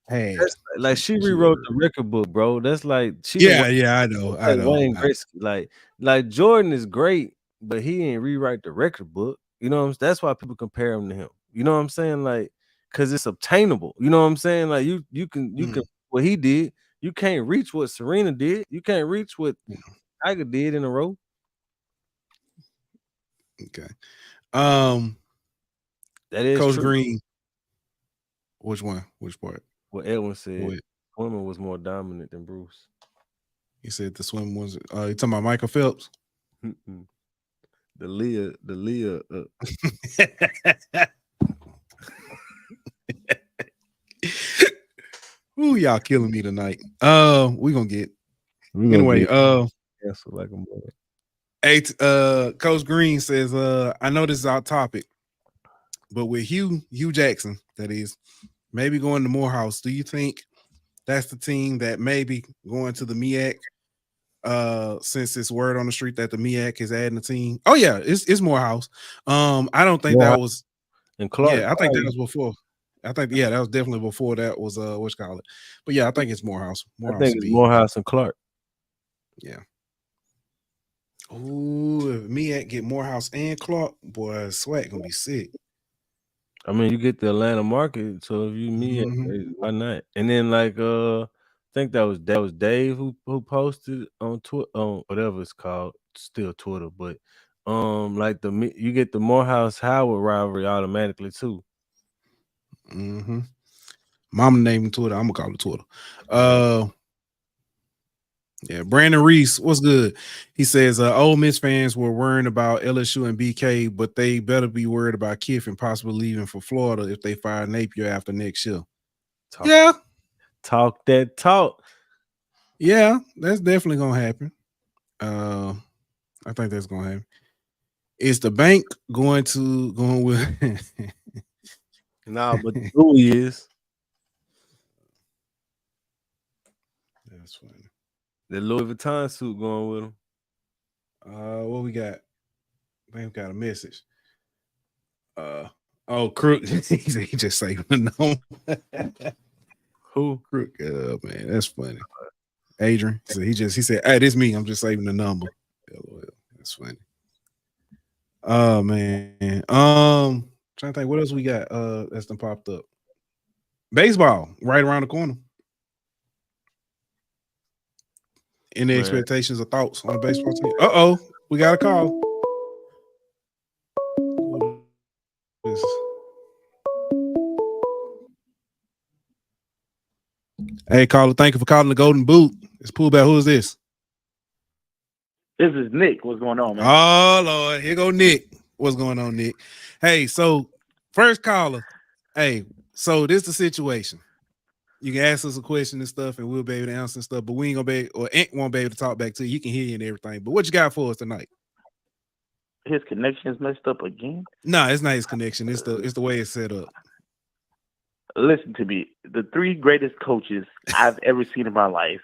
Had. that's like she She rewrote was. the record book, bro. That's like she the Yeah, yeah, I know. I like know. Wayne Gretzky. Like Jordan is great, but he ain't rewrite the record book. You know what I'm saying? That's why people compare him to him. You know what I'm saying? Like, cause it's obtainable. You know what I'm saying? Like you can what he did. You can't reach what Serena did. You can't reach what Tiger did in a row. Okay. That is Coach true. Green. Which one? Which part? What Edwin said. What? Women was more dominant than Bruce. He said the swim was. You talking about Michael Phelps? The Leah. Ooh, y'all killing me tonight. We gonna get We gonna anyway. get canceled like a mother. Coach Green says, I know this is our topic, but with Hugh Jackson, that is, maybe going to Morehouse, do you think that's the team that maybe going to the MEAC? Since it's word on the street that the MEAC is adding a team. Oh yeah, it's Morehouse. I don't think that was. And Clark. Yeah, I think that was before. I think that was definitely before that was what's called it. But yeah, I think it's Morehouse. I Morehouse think it's B. Morehouse and Clark. Yeah. Ooh, if MEAC get Morehouse and Clark, boy, swag gonna be sick. I mean, you get the Atlanta market, so if you why not? And then like I think that was Dave who posted on Twitter on whatever it's called, still Twitter, but like you get the Morehouse Howard rivalry automatically too. Mama named Twitter. I'm gonna call it Twitter. Yeah, Brandon Reese, what's good? He says, Ole Miss fans were worrying about LSU and BK, but they better be worried about Kiffin possibly leaving for Florida if they fire Napier after next year. Talk that talk. Yeah, that's definitely gonna happen. I think that's gonna happen. Is the bank going with Nah, but Louis is. That's funny. The Louis Vuitton suit going with him. What we got? I think we got a message. Crook. he just saved the number. Who? Crook. Man, that's funny. Adrian. So he said, "Hey, this me. I'm just saving the number." LOL. That's funny. Oh man. Trying to think what else we got. That's done popped up. Baseball right around the corner. Any expectations or thoughts on the baseball team? We got a call. Hey, caller, thank you for calling the Golden Boot. It's Pool Back. Who is this? This is Nick. What's going on, man? Oh, Lord. Here go Nick. What's going on, Nick? Hey, so first caller. Hey, so this is the situation. You can ask us a question and stuff, and we'll be able to answer and stuff, but we ain't gonna be or Ant won't be able to talk back to you. He can hear you and everything. But what you got for us tonight? His connection is messed up again. No, it's not his connection. It's the way it's set up. Listen to me. The three greatest coaches I've ever seen in my life: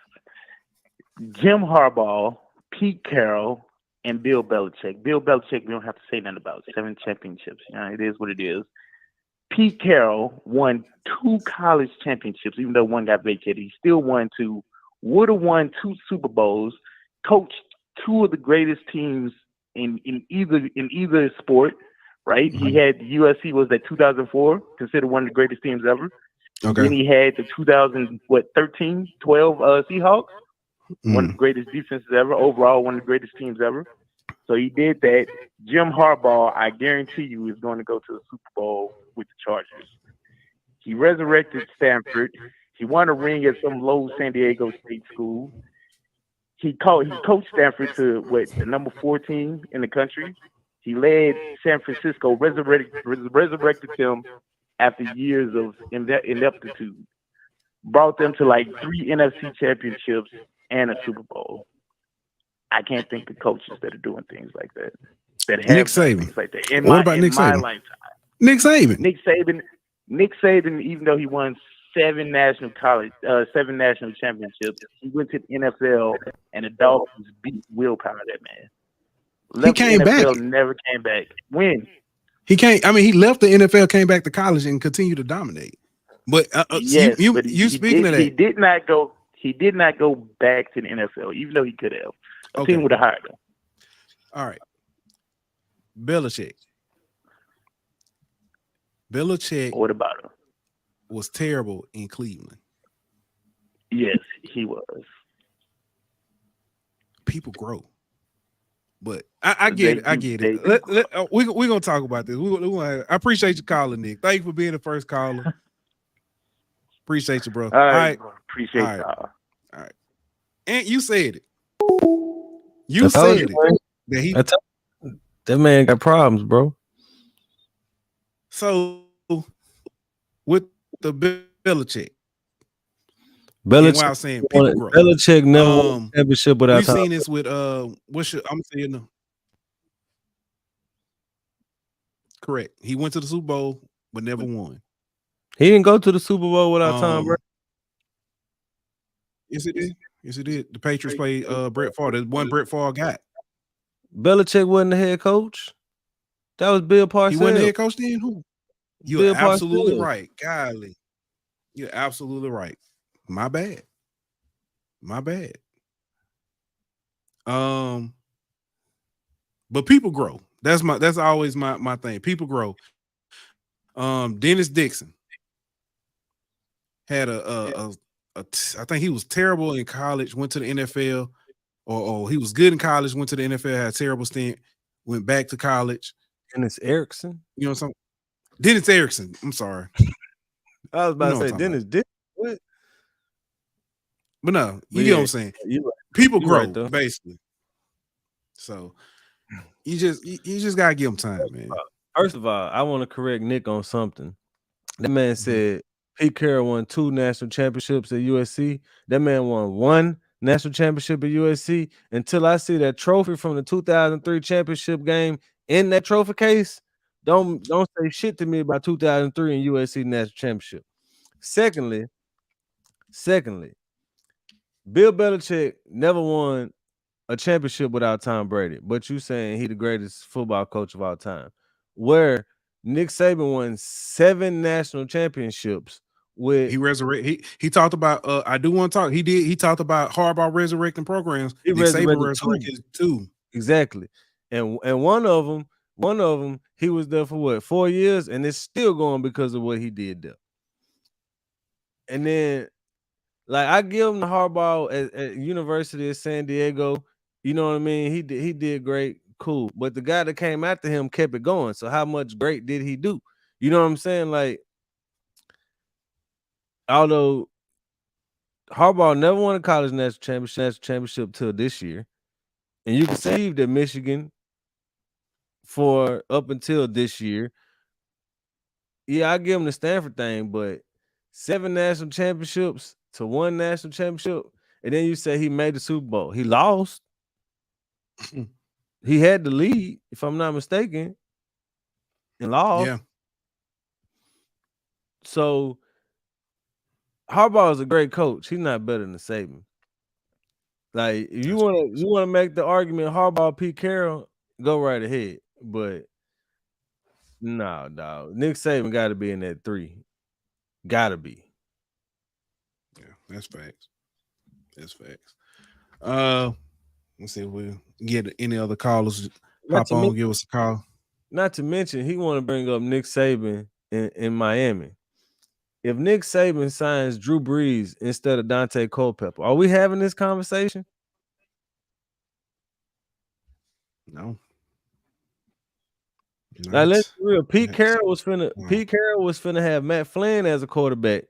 Jim Harbaugh, Pete Carroll, and Bill Belichick. Bill Belichick, we don't have to say nothing about. 7 championships. You know, it is what it is. Pete Carroll won 2 college championships, even though one got vacated. He still won 2. Would have won 2 Super Bowls. Coached 2 of the greatest teams in either sport. Right? He had USC was that 2004, considered one of the greatest teams ever. And Okay. then he had the 2013, 12 Seahawks, one of the Mm. greatest defenses ever, overall one of the greatest teams ever. So he did that. Jim Harbaugh, I guarantee you, is going to go to the Super Bowl with the Chargers. He resurrected Stanford. He won a ring at some low San Diego State school. He coached Stanford to what, the number 14 in the country. He led San Francisco, resurrected them after years of ineptitude. Brought them to like 3 NFC championships and a Super Bowl. I can't think of coaches that are doing things like that, that Nick have done Saban. things like that What about in Nick my Saban? lifetime. Nick Saban. Nick Saban, even though he won 7 national championships, he went to the NFL and the Dolphins beat willpower that man. He Left the came back. NFL, never came back. When? He can't. I mean, he left the NFL, came back to college, and continued to dominate. But Yes, but you speaking of that? He did not go. He did not go back to the NFL, even though he could have. A Okay. team would have hired him. All right. Belichick. Belichick What about him? was terrible in Cleveland. Yes, he was. People grow. But I get it. I get it. We're going to talk about this. I appreciate you calling, Nick. Thank you for being the first caller. Appreciate you, bro. All right. Appreciate y'all. All right. And you said it. You said it. That man got problems, bro. So with the Belichick, Belichick saying people grow. Belichick never won a championship without. We've seen this with I'm gonna say it now. Correct. He went to the Super Bowl but never won. He didn't go to the Super Bowl without Tom Brady. Yes, it did. Yes, it did. The Patriots played Brett Favre. The one Brett Favre got. Belichick wasn't the head coach. That was Bill Parcells. He wasn't the head coach then? Who? You're Bill absolutely Parcells. right. Golly. You're absolutely right. My bad. But people grow. That's always my thing. People grow. Dennis Dixon had I think he was terrible in college, went to the NFL, or he was good in college, went to the NFL, had a terrible stint, went back to college. Dennis Erickson. You know something? Dennis Erickson. I'm sorry. I was about to say Dennis. What? But no, you get what I'm saying. People grow, basically. So you just gotta give them time, man. First of all, I want to correct Nick on something. That man said Pete Carroll won 2 national championships at USC. That man won 1 national championship at USC. Until I see that trophy from the 2003 championship game in that trophy case, don't say shit to me about 2003 and USC national championship. Secondly, Bill Belichick never won a championship without Tom Brady, but you saying he the greatest football coach of all time. Where Nick Saban won 7 national championships with he talked about I do want to talk. He talked about Harbaugh resurrecting programs. He resurrected 2. Exactly. And one of them he was there for what, 4 years, and it's still going because of what he did there. And then like I give him the Harbaugh at University of San Diego. You know what I mean? He did great, cool. But the guy that came after him kept it going. So how much great did he do? You know what I'm saying? Like, although Harbaugh never won a college national championship till this year, and you can see that Michigan for up until this year, yeah, I give him the Stanford thing, but 7 national championships to 1 national championship, and then you say he made the Super Bowl. He lost. He had the lead, if I'm not mistaken, and lost. Yeah. So Harbaugh is a great coach. He's not better than Saban. Like, if you want to make the argument Harbaugh, Pete Carroll, go right ahead. But no, dog. Nick Saban got to be in that 3. Got to be. Yeah, that's facts. Let's see if we get any other callers. Pop on, give us a call. Not to mention, he want to bring up Nick Saban in Miami. if Nick Saban signs Drew Brees instead of Dante Culpepper, are we having this conversation? No. Now let's Not. be real. Pete Not. Carroll was finna have Matt Flynn as a quarterback.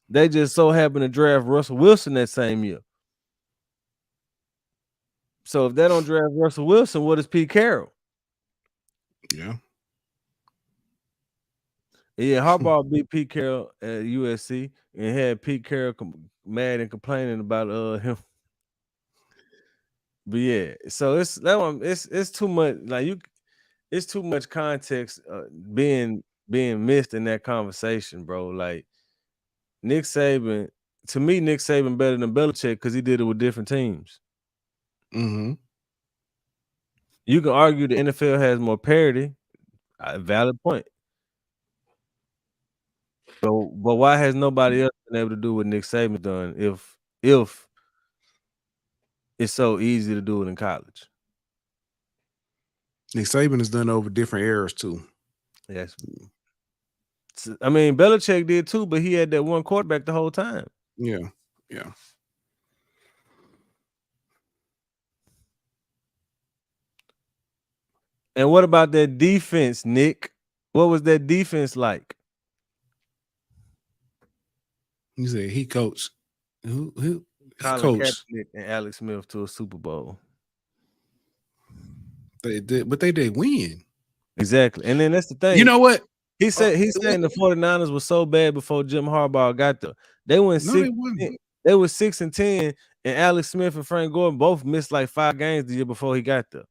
They just so happened to draft Russell Wilson that same year. So if they don't draft Russell Wilson, what is Pete Carroll? Yeah. Yeah, Harbaugh beat Pete Carroll at USC and had Pete Carroll mad and complaining about him. But yeah, so it's that one. It's too much. Like it's too much context being missed in that conversation, bro. Like Nick Saban, to me, Nick Saban better than Belichick because he did it with different teams. Mm-hmm. You can argue the NFL has more parity. A valid point. But why has nobody else been able to do what Nick Saban's done if it's so easy to do it in college? Nick Saban has done over different eras too. Yes. I mean, Belichick did too, but he had that one quarterback the whole time. Yeah. Yeah. And what about that defense, Nick? What was that defense like? He said he coached. Who Colin coached? Kaepernick and Alex Smith to a Super Bowl. They did, but they did win. Exactly. And then that's the thing. You know what? He said the 49ers were so bad before Jim Harbaugh got there. They went No, six. they wouldn't. They were 6-10, and Alex Smith and Frank Gore both missed like 5 games the year before he got there.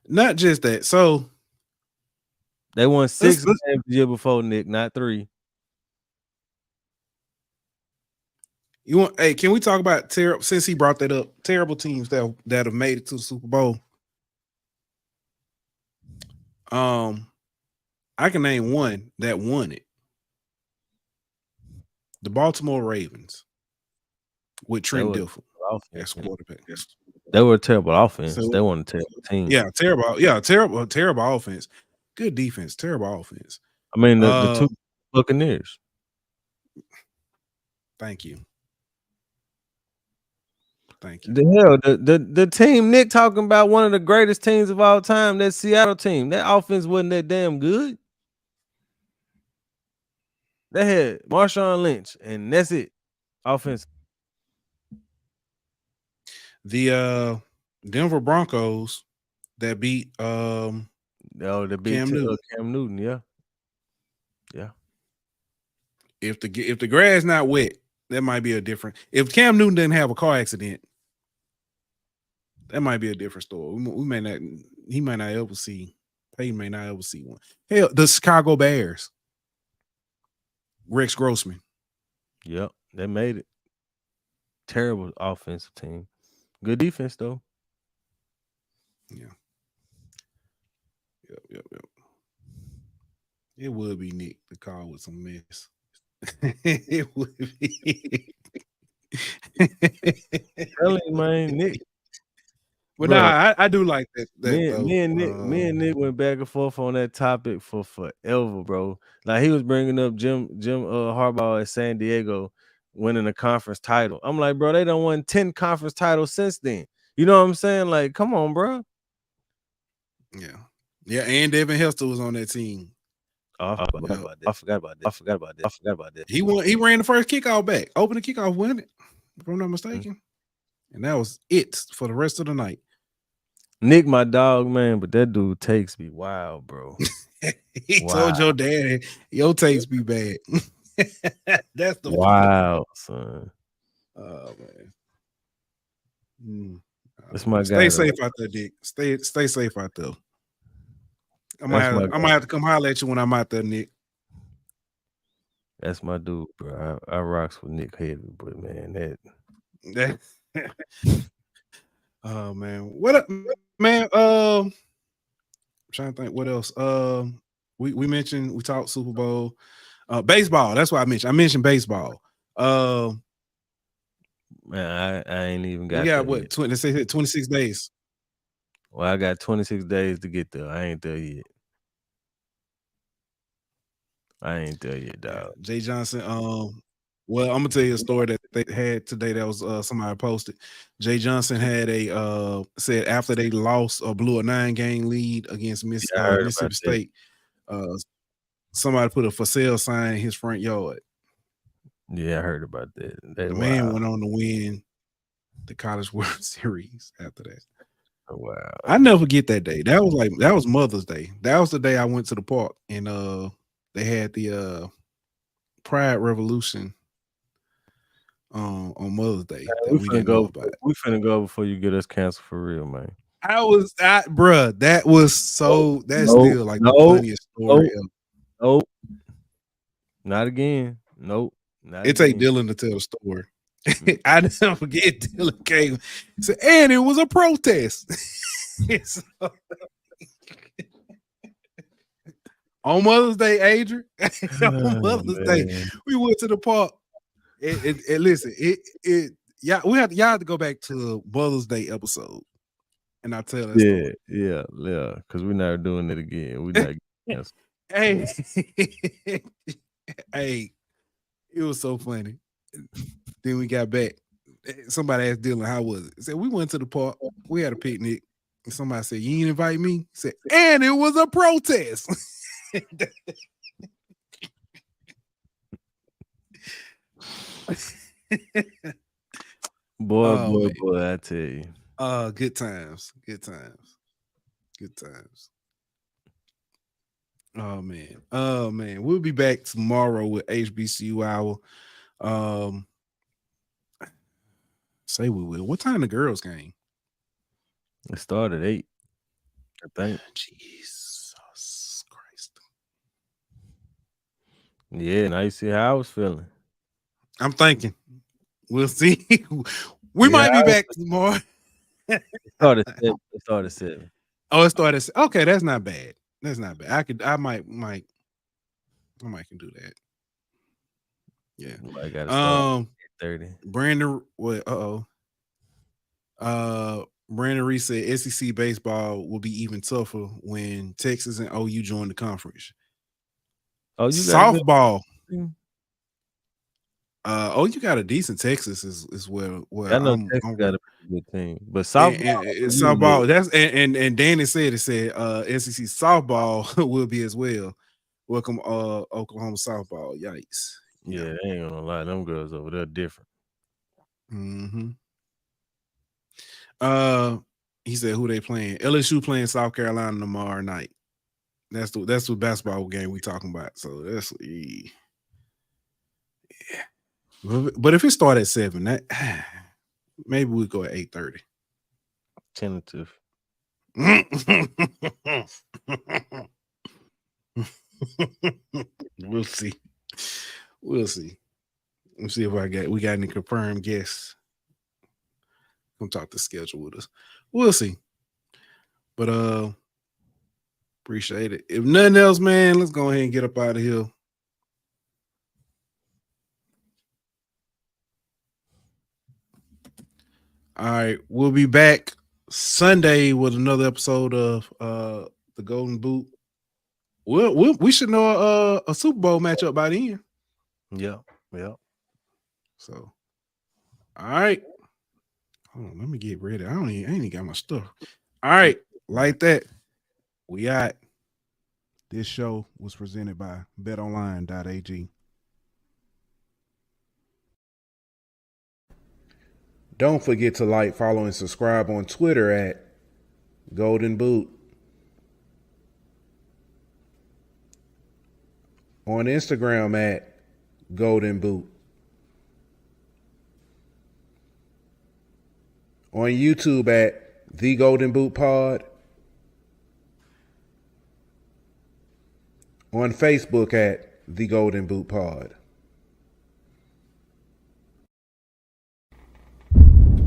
Not just that. So they won 6 games the year before, Nick, not 3. You want? Hey, can we talk about terrible? Since he brought that up, terrible teams that have made it to the Super Bowl. I can name one that won it. The Baltimore Ravens with Trent Dilfer as quarterback. They were a terrible offense. So, they weren't a terrible team. Yeah, terrible. Yeah, terrible offense. Good defense. Terrible offense. I mean, the 2 Buccaneers. Thank you. Thank you. The hell, the team Nick talking about, one of the greatest teams of all time, that Seattle team. That offense wasn't that damn good. They had Marshawn Lynch, and that's it. Offense. The Denver Broncos that beat Cam Newton, yeah. Yeah. If the grass not wet, that might be a different. If Cam Newton didn't have a car accident, that might be a different story. We may not. He might not ever see. Peyton may not ever see one. Hell, the Chicago Bears. Rex Grossman. Yep, they made it. Terrible offensive team. Good defense though. Yeah. Yep. It would be Nick to call with some mess. It would be. Tell him, man, Nick. But nah, I do like that. Me and Nick went back and forth on that topic for forever, bro. Like he was bringing up Jim Harbaugh at San Diego winning a conference title. I'm like, bro, they done won 10 conference titles since then. You know what I'm saying? Like, come on, bro. Yeah, and Devin Hester was on that team. Oh, I forgot about that. He ran the first kickoff back. Opened the kickoff, wasn't it? If I'm not mistaken. And that was it for the rest of the night. Nick, my dog, man, but that dude takes me wild, bro. He told your daddy, your takes be bad. That's the wow, son. Oh man. That's my guy. Stay safe out there, Dick. Stay safe out there. I might have to come holler at you when I'm out there, Nick. That's my dude, bro. I rocks with Nick heavy, but man, that oh man. What up, man? I'm trying to think what else. We mentioned, we talked Super Bowl. Baseball, that's what I mentioned. I mentioned baseball. Man, I ain't even got. We got what 26 days. Well, I got 26 days to get there. I ain't there yet. I ain't there yet, dog. Jay Johnson. Well, I'm gonna tell you a story that they had today. That was somebody posted. Jay Johnson had a said after they lost or blew a 9-game lead against Mississippi State. Somebody put a for sale sign in his front yard. Yeah, I heard about that. The man went on to win the College World Series after that. Oh, wow. I never forget that day. That was Mother's Day. That was the day I went to the park and they had the Pride Revolution on Mother's Day that we didn't know about. We finna go before you get us canceled for real, man. Bruh, that was so that's still like the funniest story ever. Nope. Not again. Nope. Not it again. take Dylan to tell the story. I never forget Dylan came and said, and it was a protest. On Mother's Day, Adrian. On Mother's Day, we went to the park. And listen, y'all have to go back to Mother's Day episode. And I'll tell that story. Yeah. Because we're not doing it again. We're not Hey, it was so funny. Then we got back. Somebody asked Dylan, how was it? He said, we went to the park. We had a picnic. And somebody said, you didn't invite me? He said, and it was a protest. boy, I tell you. Good times. Oh man. We'll be back tomorrow with HBCU Hour. Say we will. What time the girls game? It started at 8, I think. Jesus Christ. Yeah, now you see how I was feeling. I'm thinking. We'll see. We might be back tomorrow. It started at 7. Oh, it started. Okay, that's not bad. I might can do that. Yeah. I gotta start at 30. Brandon, Brandon Reese said SEC baseball will be even tougher when Texas and OU join the conference. Oh, you softball. You got a decent Texas as well. I know Texas got a good team, but softball. That's and Danny said SEC softball will be as well. Welcome, Oklahoma softball. Yikes! Yeah, they ain't gonna lie, them girls over there different. Mm-hmm. He said who they playing? LSU playing South Carolina tomorrow night. That's the basketball game we talking about. So that's yeah. But if it start at 7, that maybe we go at 8:30. Tentative. We'll see. Let's see if we got any confirmed guests. Come talk the schedule with us. We'll see. But appreciate it. If nothing else, man, let's go ahead and get up out of here. All right, we'll be back Sunday with another episode of the Golden Boot. We should know a Super Bowl matchup by then. Yeah. So, all right. Hold on, let me get ready. I ain't even got my stuff. All right, like that. We out. This show was presented by betonline.ag. Don't forget to like, follow, and subscribe on Twitter at Golden Boot. On Instagram at Golden Boot. On YouTube at The Golden Boot Pod. On Facebook at The Golden Boot Pod.